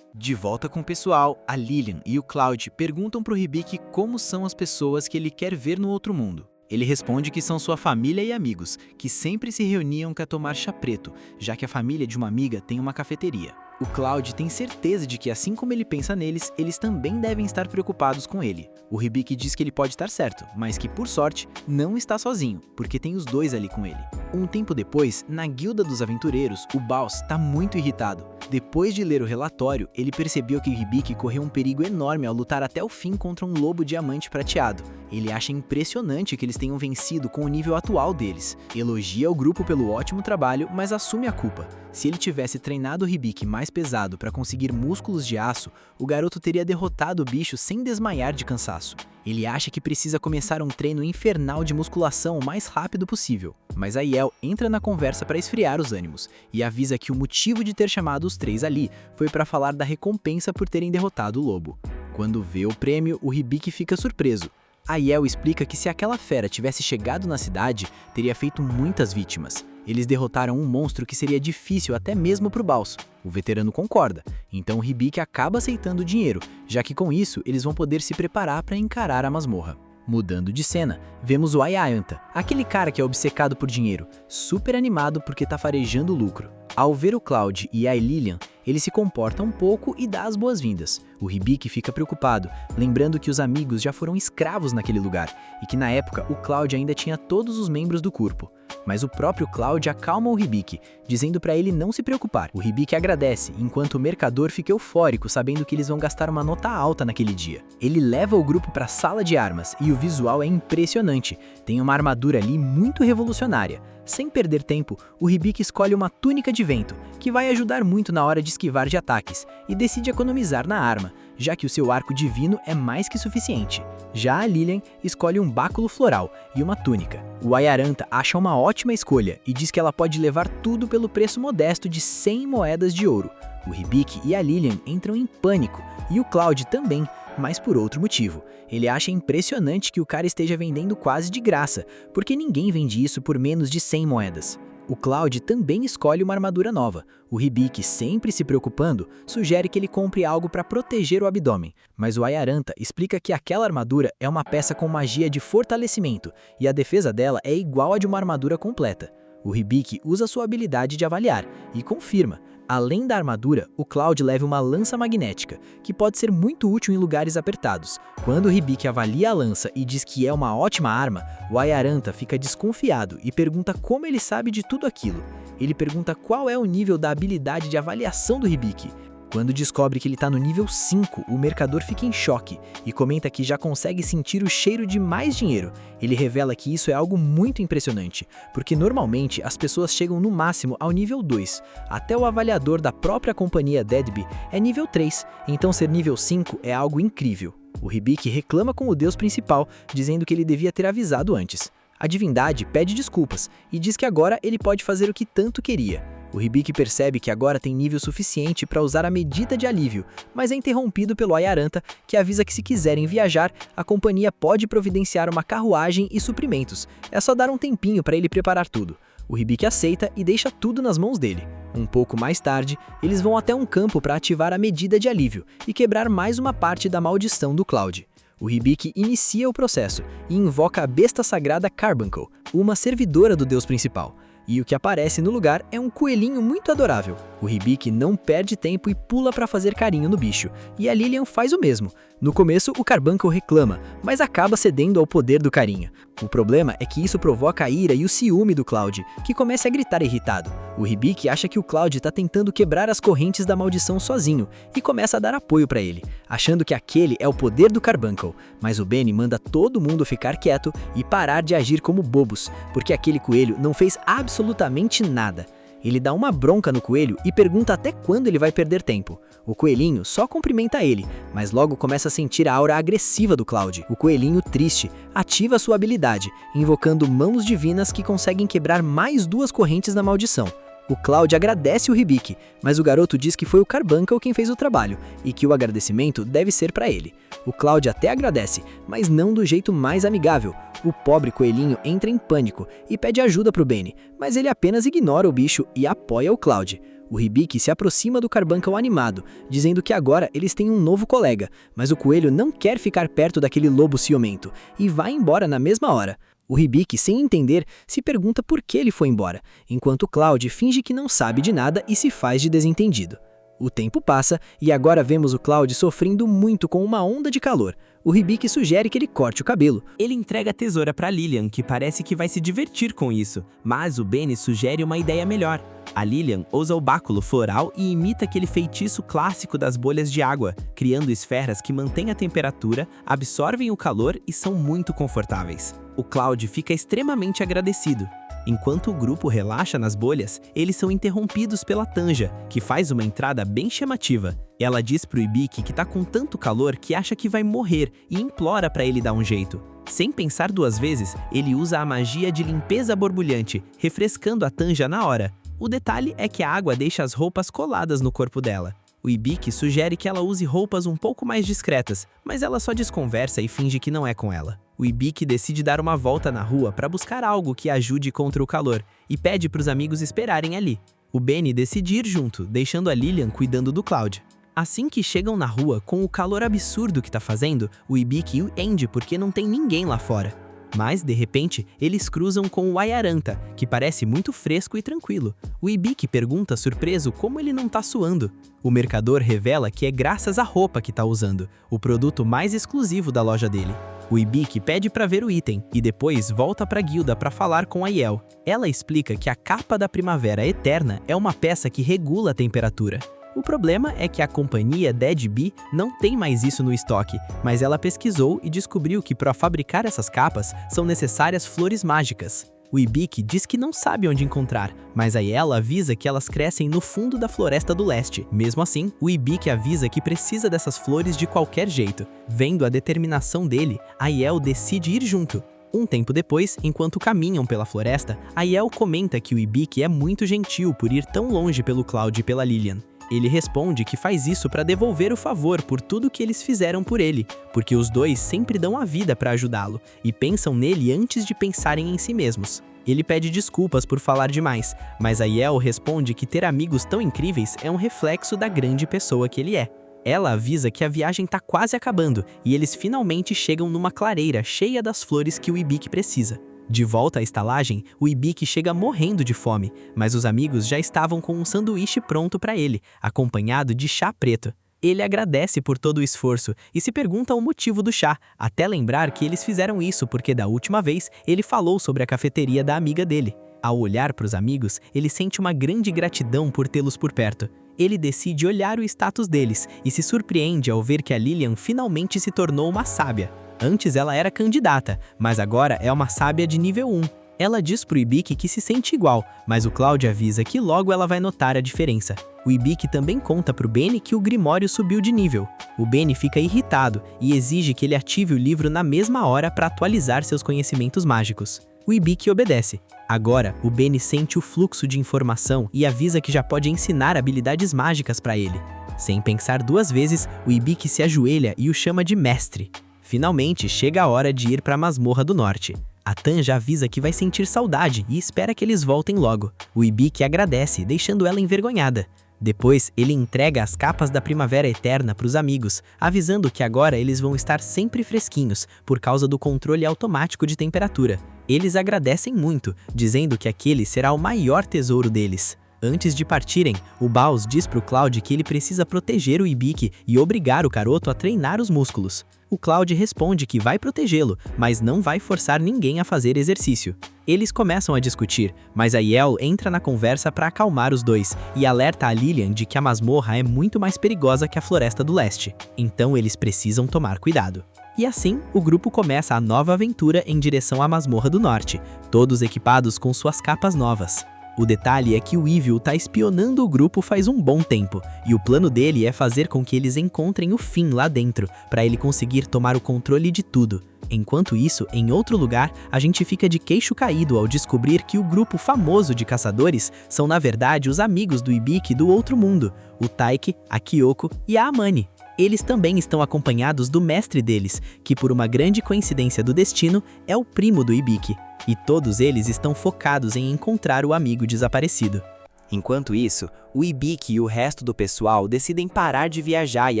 De volta com o pessoal, a Lillian e o Cloud perguntam pro Hibiki como são as pessoas que ele quer ver no outro mundo. Ele responde que são sua família e amigos, que sempre se reuniam para tomar chá preto, já que a família de uma amiga tem uma cafeteria. O Cloud tem certeza de que, assim como ele pensa neles, eles também devem estar preocupados com ele. O Hibiki diz que ele pode estar certo, mas que, por sorte, não está sozinho, porque tem os dois ali com ele. Um tempo depois, na Guilda dos Aventureiros, o Baus está muito irritado. Depois de ler o relatório, ele percebeu que o Hibiki correu um perigo enorme ao lutar até o fim contra um lobo diamante prateado. Ele acha impressionante que eles tenham vencido com o nível atual deles. Elogia o grupo pelo ótimo trabalho, mas assume a culpa. Se ele tivesse treinado o Hibiki mais pesado para conseguir músculos de aço, o garoto teria derrotado o bicho sem desmaiar de cansaço. Ele acha que precisa começar um treino infernal de musculação o mais rápido possível. Mas Aiel entra na conversa para esfriar os ânimos e avisa que o motivo de ter chamado os três ali foi para falar da recompensa por terem derrotado o lobo. Quando vê o prêmio, o Hibiki fica surpreso. Aiel explica que se aquela fera tivesse chegado na cidade, teria feito muitas vítimas. Eles derrotaram um monstro que seria difícil até mesmo para o Baus. O veterano concorda, então o Hibiki acaba aceitando o dinheiro, já que com isso eles vão poder se preparar para encarar a masmorra. Mudando de cena, vemos o Ayanta, aquele cara que é obcecado por dinheiro, super animado porque tá farejando lucro. Ao ver o Cloud e a Lillian, ele se comporta um pouco e dá as boas-vindas. O Hibiki fica preocupado, lembrando que os amigos já foram escravos naquele lugar e que na época o Cloud ainda tinha todos os membros do corpo. Mas o próprio Cloud acalma o Hibiki, dizendo para ele não se preocupar. O Hibiki agradece, enquanto o mercador fica eufórico sabendo que eles vão gastar uma nota alta naquele dia. Ele leva o grupo para a sala de armas e o visual é impressionante. Tem uma armadura ali muito revolucionária. Sem perder tempo, o Hibiki escolhe uma túnica de vento, que vai ajudar muito na hora de esquivar de ataques, e decide economizar na arma, já que o seu arco divino é mais que suficiente. Já a Lillian escolhe um báculo floral e uma túnica. O Ayaranta acha uma ótima escolha e diz que ela pode levar tudo pelo preço modesto de 100 moedas de ouro. O Hibiki e a Lillian entram em pânico, e o Cloud também, mas por outro motivo. Ele acha impressionante que o cara esteja vendendo quase de graça, porque ninguém vende isso por menos de 100 moedas. O Cloud também escolhe uma armadura nova. O Hibiki, sempre se preocupando, sugere que ele compre algo para proteger o abdômen, mas o Ayaranta explica que aquela armadura é uma peça com magia de fortalecimento e a defesa dela é igual à de uma armadura completa. O Hibiki usa sua habilidade de avaliar e confirma. Além da armadura, o Cloud leva uma lança magnética, que pode ser muito útil em lugares apertados. Quando o Hibiki avalia a lança e diz que é uma ótima arma, o Ayaranta fica desconfiado e pergunta como ele sabe de tudo aquilo. Ele pergunta qual é o nível da habilidade de avaliação do Hibiki. Quando descobre que ele está no nível 5, o mercador fica em choque e comenta que já consegue sentir o cheiro de mais dinheiro. Ele revela que isso é algo muito impressionante, porque normalmente as pessoas chegam no máximo ao nível 2. Até o avaliador da própria companhia Deadby é nível 3, então ser nível 5 é algo incrível. O Hibiki reclama com o deus principal, dizendo que ele devia ter avisado antes. A divindade pede desculpas e diz que agora ele pode fazer o que tanto queria. O Hibiki percebe que agora tem nível suficiente para usar a medida de alívio, mas é interrompido pelo Ayaranta, que avisa que se quiserem viajar, a companhia pode providenciar uma carruagem e suprimentos. É só dar um tempinho para ele preparar tudo. O Hibiki aceita e deixa tudo nas mãos dele. Um pouco mais tarde, eles vão até um campo para ativar a medida de alívio e quebrar mais uma parte da maldição do Cloud. O Hibiki inicia o processo e invoca a besta sagrada Carbuncle, uma servidora do deus principal. E o que aparece no lugar é um coelhinho muito adorável. O Hibiki não perde tempo e pula para fazer carinho no bicho, e a Lilian faz o mesmo. No começo, o Carbuncle reclama, mas acaba cedendo ao poder do carinho. O problema é que isso provoca a ira e o ciúme do Cloud, que começa a gritar irritado. O Hibiki acha que o Cloud está tentando quebrar as correntes da maldição sozinho e começa a dar apoio para ele, achando que aquele é o poder do Carbuncle. Mas o Benny manda todo mundo ficar quieto e parar de agir como bobos, porque aquele coelho não fez absolutamente nada. Ele dá uma bronca no coelho e pergunta até quando ele vai perder tempo. O coelhinho só cumprimenta ele, mas logo começa a sentir a aura agressiva do Cloud. O coelhinho, triste, ativa sua habilidade, invocando mãos divinas que conseguem quebrar mais 2 correntes da maldição. O Cloud agradece o Hibiki, mas o garoto diz que foi o Carbuncle quem fez o trabalho e que o agradecimento deve ser para ele. O Cloud até agradece, mas não do jeito mais amigável. O pobre coelhinho entra em pânico e pede ajuda para o Benny, mas ele apenas ignora o bicho e apoia o Cloud. O Hibiki se aproxima do Carbuncle animado, dizendo que agora eles têm um novo colega, mas o coelho não quer ficar perto daquele lobo ciumento e vai embora na mesma hora. O Hibiki, sem entender, se pergunta por que ele foi embora, enquanto o Cloud finge que não sabe de nada e se faz de desentendido. O tempo passa e agora vemos o Cloud sofrendo muito com uma onda de calor. O Hibiki sugere que ele corte o cabelo. Ele entrega a tesoura para Lilian, que parece que vai se divertir com isso, mas o Benny sugere uma ideia melhor. A Lilian usa o báculo floral e imita aquele feitiço clássico das bolhas de água, criando esferas que mantêm a temperatura, absorvem o calor e são muito confortáveis. O Cloud fica extremamente agradecido. Enquanto o grupo relaxa nas bolhas, eles são interrompidos pela Tanja, que faz uma entrada bem chamativa. Ela diz pro Hibiki que tá com tanto calor que acha que vai morrer e implora para ele dar um jeito. Sem pensar 2 vezes, ele usa a magia de limpeza borbulhante, refrescando a Tanja na hora. O detalhe é que a água deixa as roupas coladas no corpo dela. O Hibiki sugere que ela use roupas um pouco mais discretas, mas ela só desconversa e finge que não é com ela. O Hibiki decide dar uma volta na rua para buscar algo que ajude contra o calor e pede para os amigos esperarem ali. O Benny decide ir junto, deixando a Lilian cuidando do Cloud. Assim que chegam na rua, com o calor absurdo que tá fazendo, o Hibiki entende porque não tem ninguém lá fora. Mas, de repente, eles cruzam com o Ayaranta, que parece muito fresco e tranquilo. O Hibiki pergunta surpreso como ele não tá suando. O mercador revela que é graças à roupa que tá usando, o produto mais exclusivo da loja dele. O Hibiki pede para ver o item e depois volta para a guilda para falar com a Yael. Ela explica que a capa da primavera eterna é uma peça que regula a temperatura. O problema é que a companhia Dead Bee não tem mais isso no estoque, mas ela pesquisou e descobriu que para fabricar essas capas são necessárias flores mágicas. O Hibiki diz que não sabe onde encontrar, mas a Yael avisa que elas crescem no fundo da Floresta do Leste. Mesmo assim, o Hibiki avisa que precisa dessas flores de qualquer jeito. Vendo a determinação dele, a Yael decide ir junto. Um tempo depois, enquanto caminham pela floresta, a Yael comenta que o Hibiki é muito gentil por ir tão longe pelo Cloud e pela Lilian. Ele responde que faz isso para devolver o favor por tudo que eles fizeram por ele, porque os dois sempre dão a vida para ajudá-lo e pensam nele antes de pensarem em si mesmos. Ele pede desculpas por falar demais, mas a Yael responde que ter amigos tão incríveis é um reflexo da grande pessoa que ele é. Ela avisa que a viagem tá quase acabando e eles finalmente chegam numa clareira cheia das flores que o Hibiki precisa. De volta à estalagem, o Hibiki chega morrendo de fome, mas os amigos já estavam com um sanduíche pronto para ele, acompanhado de chá preto. Ele agradece por todo o esforço e se pergunta o motivo do chá, até lembrar que eles fizeram isso porque da última vez ele falou sobre a cafeteria da amiga dele. Ao olhar para os amigos, ele sente uma grande gratidão por tê-los por perto. Ele decide olhar o status deles e se surpreende ao ver que a Lilian finalmente se tornou uma sábia. Antes ela era candidata, mas agora é uma sábia de nível 1. Ela diz pro Hibiki que se sente igual, mas o Cloud avisa que logo ela vai notar a diferença. O Hibiki também conta pro Benny que o Grimório subiu de nível. O Benny fica irritado e exige que ele ative o livro na mesma hora para atualizar seus conhecimentos mágicos. O Hibiki obedece. Agora, o Benny sente o fluxo de informação e avisa que já pode ensinar habilidades mágicas para ele. Sem pensar 2 vezes, o Hibiki se ajoelha e o chama de mestre. Finalmente, chega a hora de ir para a Masmorra do Norte. A Tanja avisa que vai sentir saudade e espera que eles voltem logo. O Ibiki agradece, deixando ela envergonhada. Depois, ele entrega as capas da Primavera Eterna para os amigos, avisando que agora eles vão estar sempre fresquinhos, por causa do controle automático de temperatura. Eles agradecem muito, dizendo que aquele será o maior tesouro deles. Antes de partirem, o Baus diz pro Cloud que ele precisa proteger o Ibiki e obrigar o garoto a treinar os músculos. O Cloud responde que vai protegê-lo, mas não vai forçar ninguém a fazer exercício. Eles começam a discutir, mas a Yael entra na conversa para acalmar os dois e alerta a Lilian de que a masmorra é muito mais perigosa que a Floresta do Leste, então eles precisam tomar cuidado. E assim, o grupo começa a nova aventura em direção à Masmorra do Norte, todos equipados com suas capas novas. O detalhe é que o Evil tá espionando o grupo faz um bom tempo, e o plano dele é fazer com que eles encontrem o Finn lá dentro, para ele conseguir tomar o controle de tudo. Enquanto isso, em outro lugar, a gente fica de queixo caído ao descobrir que o grupo famoso de caçadores são na verdade os amigos do Ibiki do outro mundo, o Taiki, a Kyoko e a Amani. Eles também estão acompanhados do mestre deles, que por uma grande coincidência do destino, é o primo do Ibiki. E todos eles estão focados em encontrar o amigo desaparecido. Enquanto isso, o Ibiki e o resto do pessoal decidem parar de viajar e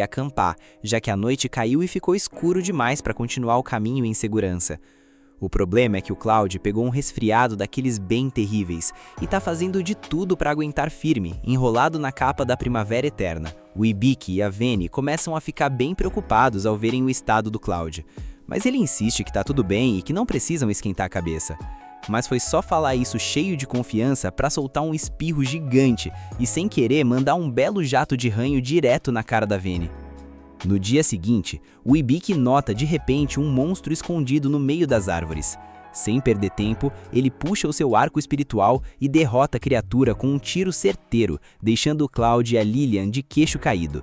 acampar, já que a noite caiu e ficou escuro demais para continuar o caminho em segurança. O problema é que o Cloud pegou um resfriado daqueles bem terríveis e tá fazendo de tudo para aguentar firme, enrolado na capa da Primavera Eterna. O Ibiki e a Veni começam a ficar bem preocupados ao verem o estado do Cloud, mas ele insiste que tá tudo bem e que não precisam esquentar a cabeça. Mas foi só falar isso cheio de confiança para soltar um espirro gigante e sem querer mandar um belo jato de ranho direto na cara da Veni. No dia seguinte, o Ibiki nota de repente um monstro escondido no meio das árvores. Sem perder tempo, ele puxa o seu arco espiritual e derrota a criatura com um tiro certeiro, deixando o Cloud e a Lilian de queixo caído.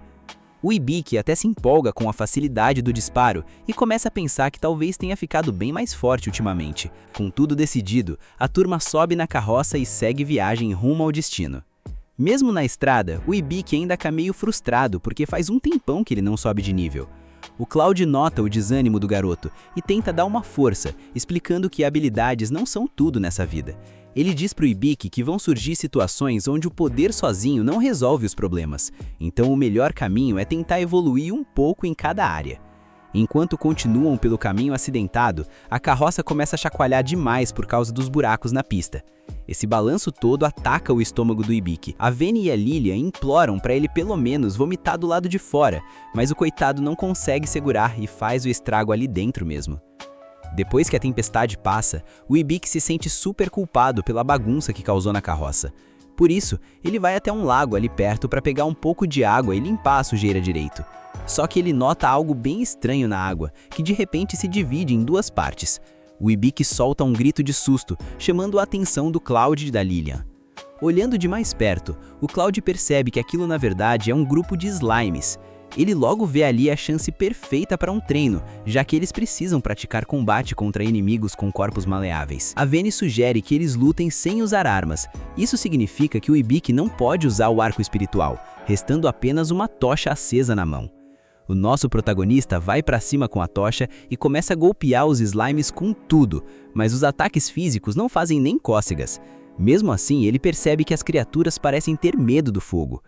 O Ibiki até se empolga com a facilidade do disparo e começa a pensar que talvez tenha ficado bem mais forte ultimamente. Com tudo decidido, a turma sobe na carroça e segue viagem rumo ao destino. Mesmo na estrada, o Ibiki ainda tá meio frustrado porque faz um tempão que ele não sobe de nível. O Cloud nota o desânimo do garoto e tenta dar uma força, explicando que habilidades não são tudo nessa vida. Ele diz pro Ibiki que vão surgir situações onde o poder sozinho não resolve os problemas, então o melhor caminho é tentar evoluir um pouco em cada área. Enquanto continuam pelo caminho acidentado, a carroça começa a chacoalhar demais por causa dos buracos na pista. Esse balanço todo ataca o estômago do Ibiki. A Veni e a Lilian imploram para ele pelo menos vomitar do lado de fora, mas o coitado não consegue segurar e faz o estrago ali dentro mesmo. Depois que a tempestade passa, o Ibiki se sente super culpado pela bagunça que causou na carroça. Por isso, ele vai até um lago ali perto para pegar um pouco de água e limpar a sujeira direito. Só que ele nota algo bem estranho na água, que de repente se divide em duas partes. O Ibiki solta um grito de susto, chamando a atenção do Cloud e da Lilian. Olhando de mais perto, o Cloud percebe que aquilo na verdade é um grupo de slimes. Ele logo vê ali a chance perfeita para um treino, já que eles precisam praticar combate contra inimigos com corpos maleáveis. A Veni sugere que eles lutem sem usar armas. Isso significa que o Ibiki não pode usar o arco espiritual, restando apenas uma tocha acesa na mão. O nosso protagonista vai pra cima com a tocha e começa a golpear os slimes com tudo, mas os ataques físicos não fazem nem cócegas. Mesmo assim, ele percebe que as criaturas parecem ter medo do fogo.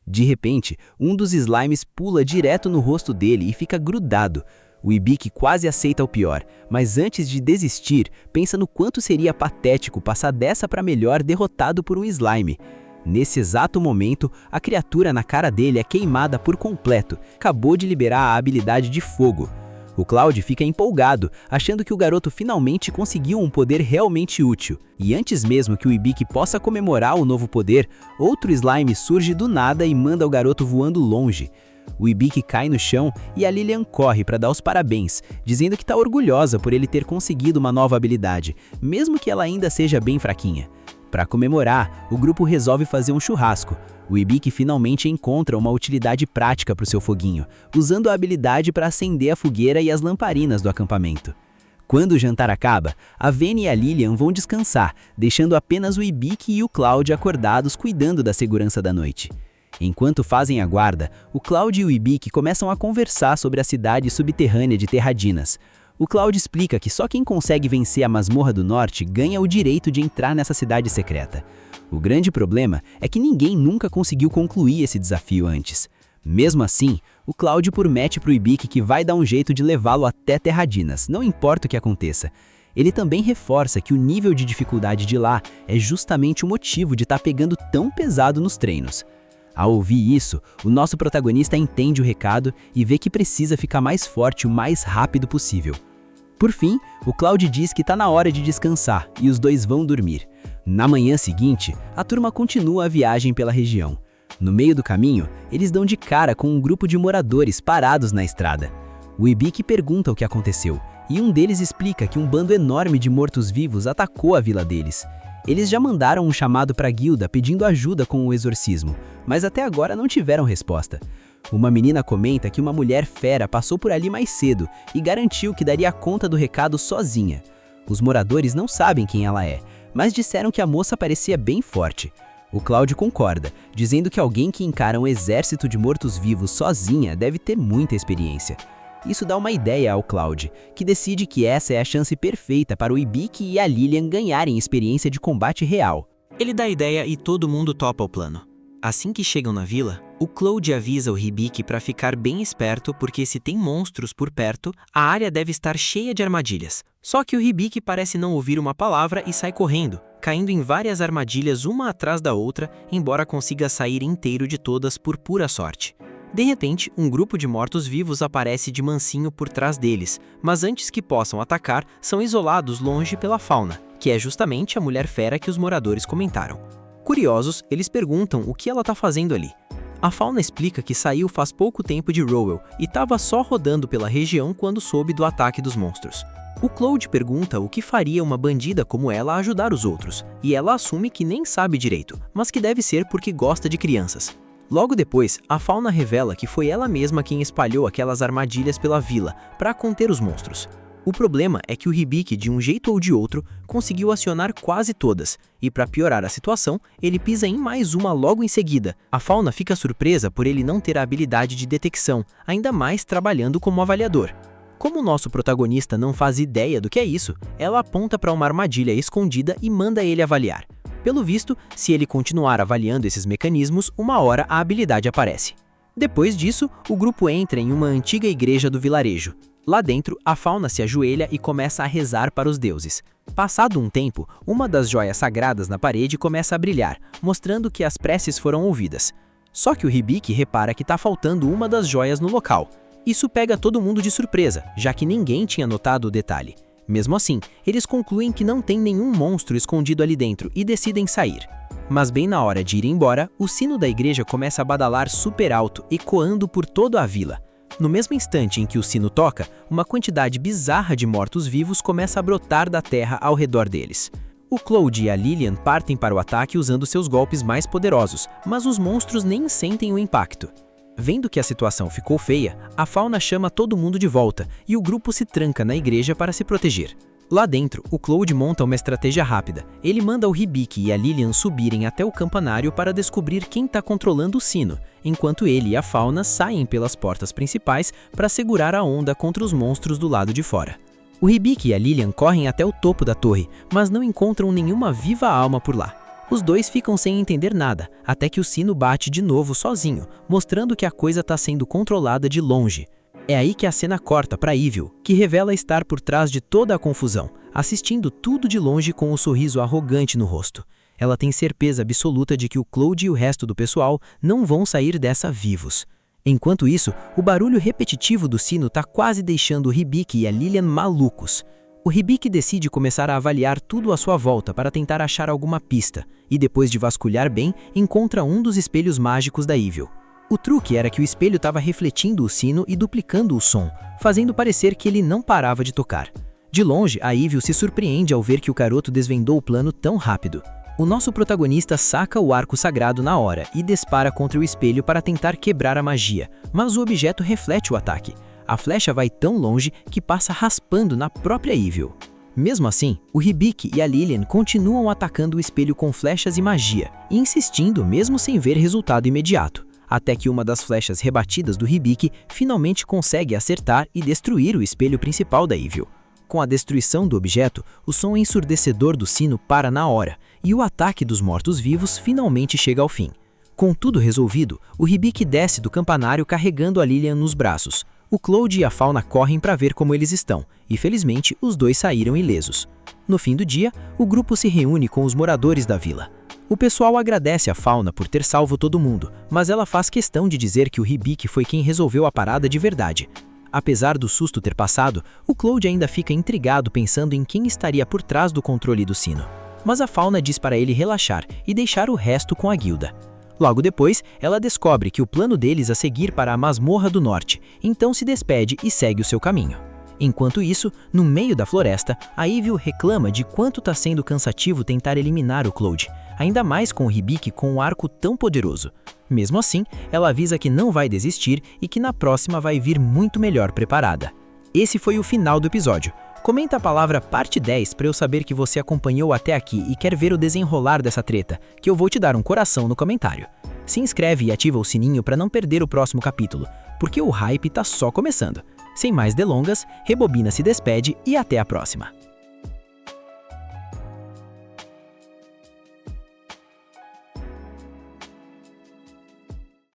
De repente, um dos slimes pula direto no rosto dele e fica grudado. O Ibiki quase aceita o pior, mas antes de desistir, pensa no quanto seria patético passar dessa pra melhor derrotado por um slime. Nesse exato momento, a criatura na cara dele é queimada por completo, acabou de liberar a habilidade de fogo. O Cloud fica empolgado, achando que o garoto finalmente conseguiu um poder realmente útil. E antes mesmo que o Ibiki possa comemorar o novo poder, outro slime surge do nada e manda o garoto voando longe. O Ibiki cai no chão e a Lilian corre para dar os parabéns, dizendo que está orgulhosa por ele ter conseguido uma nova habilidade, mesmo que ela ainda seja bem fraquinha. Para comemorar, o grupo resolve fazer um churrasco. O Ibiki finalmente encontra uma utilidade prática para o seu foguinho, usando a habilidade para acender a fogueira e as lamparinas do acampamento. Quando o jantar acaba, a Veni e a Lilian vão descansar, deixando apenas o Ibiki e o Cloud acordados cuidando da segurança da noite. Enquanto fazem a guarda, o Cloud e o Ibiki começam a conversar sobre a cidade subterrânea de Terradinas. O Cloud explica que só quem consegue vencer a Masmorra do Norte ganha o direito de entrar nessa cidade secreta. O grande problema é que ninguém nunca conseguiu concluir esse desafio antes. Mesmo assim, o Cloud promete pro Ibiki que vai dar um jeito de levá-lo até Terradinas, não importa o que aconteça. Ele também reforça que o nível de dificuldade de lá é justamente o motivo de estar pegando tão pesado nos treinos. Ao ouvir isso, o nosso protagonista entende o recado e vê que precisa ficar mais forte o mais rápido possível. Por fim, o Cloud diz que está na hora de descansar e os dois vão dormir. Na manhã seguinte, a turma continua a viagem pela região. No meio do caminho, eles dão de cara com um grupo de moradores parados na estrada. O Ibiki pergunta o que aconteceu, e um deles explica que um bando enorme de mortos-vivos atacou a vila deles. Eles já mandaram um chamado para a guilda pedindo ajuda com o exorcismo, mas até agora não tiveram resposta. Uma menina comenta que uma mulher fera passou por ali mais cedo e garantiu que daria conta do recado sozinha. Os moradores não sabem quem ela é, mas disseram que a moça parecia bem forte. O Cloud concorda, dizendo que alguém que encara um exército de mortos-vivos sozinha deve ter muita experiência. Isso dá uma ideia ao Cloud, que decide que essa é a chance perfeita para o Ibiki e a Lilian ganharem experiência de combate real. Ele dá a ideia e todo mundo topa o plano. Assim que chegam na vila, o Cloud avisa o Hibiki para ficar bem esperto porque se tem monstros por perto, a área deve estar cheia de armadilhas. Só que o Hibiki parece não ouvir uma palavra e sai correndo, caindo em várias armadilhas uma atrás da outra, embora consiga sair inteiro de todas por pura sorte. De repente, um grupo de mortos-vivos aparece de mansinho por trás deles, mas antes que possam atacar, são isolados longe pela fauna, que é justamente a mulher fera que os moradores comentaram. Curiosos, eles perguntam o que ela está fazendo ali. A fauna explica que saiu faz pouco tempo de Rowell e estava só rodando pela região quando soube do ataque dos monstros. O Cloud pergunta o que faria uma bandida como ela ajudar os outros, e ela assume que nem sabe direito, mas que deve ser porque gosta de crianças. Logo depois, a fauna revela que foi ela mesma quem espalhou aquelas armadilhas pela vila para conter os monstros. O problema é que o Hibiki, de um jeito ou de outro, conseguiu acionar quase todas, e para piorar a situação, ele pisa em mais uma logo em seguida. A fauna fica surpresa por ele não ter a habilidade de detecção, ainda mais trabalhando como avaliador. Como o nosso protagonista não faz ideia do que é isso, ela aponta para uma armadilha escondida e manda ele avaliar. Pelo visto, se ele continuar avaliando esses mecanismos, uma hora a habilidade aparece. Depois disso, o grupo entra em uma antiga igreja do vilarejo. Lá dentro, a fauna se ajoelha e começa a rezar para os deuses. Passado um tempo, uma das joias sagradas na parede começa a brilhar, mostrando que as preces foram ouvidas. Só que o Hibiki repara que está faltando uma das joias no local. Isso pega todo mundo de surpresa, já que ninguém tinha notado o detalhe. Mesmo assim, eles concluem que não tem nenhum monstro escondido ali dentro e decidem sair. Mas bem na hora de ir embora, o sino da igreja começa a badalar super alto, ecoando por toda a vila. No mesmo instante em que o sino toca, uma quantidade bizarra de mortos-vivos começa a brotar da terra ao redor deles. O Cloud e a Lilian partem para o ataque usando seus golpes mais poderosos, mas os monstros nem sentem o impacto. Vendo que a situação ficou feia, a fauna chama todo mundo de volta e o grupo se tranca na igreja para se proteger. Lá dentro, o Cloud monta uma estratégia rápida. Ele manda o Hibiki e a Lilian subirem até o campanário para descobrir quem está controlando o sino, enquanto ele e a fauna saem pelas portas principais para segurar a onda contra os monstros do lado de fora. O Hibiki e a Lilian correm até o topo da torre, mas não encontram nenhuma viva alma por lá. Os dois ficam sem entender nada, até que o sino bate de novo sozinho, mostrando que a coisa está sendo controlada de longe. É aí que a cena corta para Evil, que revela estar por trás de toda a confusão, assistindo tudo de longe com um sorriso arrogante no rosto. Ela tem certeza absoluta de que o Cloud e o resto do pessoal não vão sair dessa vivos. Enquanto isso, o barulho repetitivo do sino está quase deixando o Hibiki e a Lilian malucos. O Hibiki decide começar a avaliar tudo à sua volta para tentar achar alguma pista, e depois de vasculhar bem, encontra um dos espelhos mágicos da Evil. O truque era que o espelho estava refletindo o sino e duplicando o som, fazendo parecer que ele não parava de tocar. De longe, a Evil se surpreende ao ver que o garoto desvendou o plano tão rápido. O nosso protagonista saca o arco sagrado na hora e dispara contra o espelho para tentar quebrar a magia, mas o objeto reflete o ataque. A flecha vai tão longe que passa raspando na própria Evil. Mesmo assim, o Hibiki e a Lilian continuam atacando o espelho com flechas e magia, insistindo mesmo sem ver resultado imediato. até que uma das flechas rebatidas do Hibiki finalmente consegue acertar e destruir o espelho principal da Evil. Com a destruição do objeto, o som ensurdecedor do sino para na hora, e o ataque dos mortos-vivos finalmente chega ao fim. Com tudo resolvido, o Hibiki desce do campanário carregando a Lillian nos braços. O Cloud e a Fauna correm para ver como eles estão, e felizmente os dois saíram ilesos. No fim do dia, o grupo se reúne com os moradores da vila. O pessoal agradece a Fauna por ter salvo todo mundo, mas ela faz questão de dizer que o Hibiki foi quem resolveu a parada de verdade. Apesar do susto ter passado, o Cloud ainda fica intrigado pensando em quem estaria por trás do controle do sino. Mas a Fauna diz para ele relaxar e deixar o resto com a guilda. Logo depois, ela descobre que o plano deles é seguir para a Masmorra do Norte, então se despede e segue o seu caminho. Enquanto isso, no meio da floresta, a Evil reclama de quanto está sendo cansativo tentar eliminar o Cloud, ainda mais com o Hibiki com um arco tão poderoso. Mesmo assim, ela avisa que não vai desistir e que na próxima vai vir muito melhor preparada. Esse foi o final do episódio. Comenta a palavra parte 10 para eu saber que você acompanhou até aqui e quer ver o desenrolar dessa treta, que eu vou te dar um coração no comentário. Se inscreve e ativa o sininho para não perder o próximo capítulo, porque o hype tá só começando. Sem mais delongas, Rebobina se despede e até a próxima.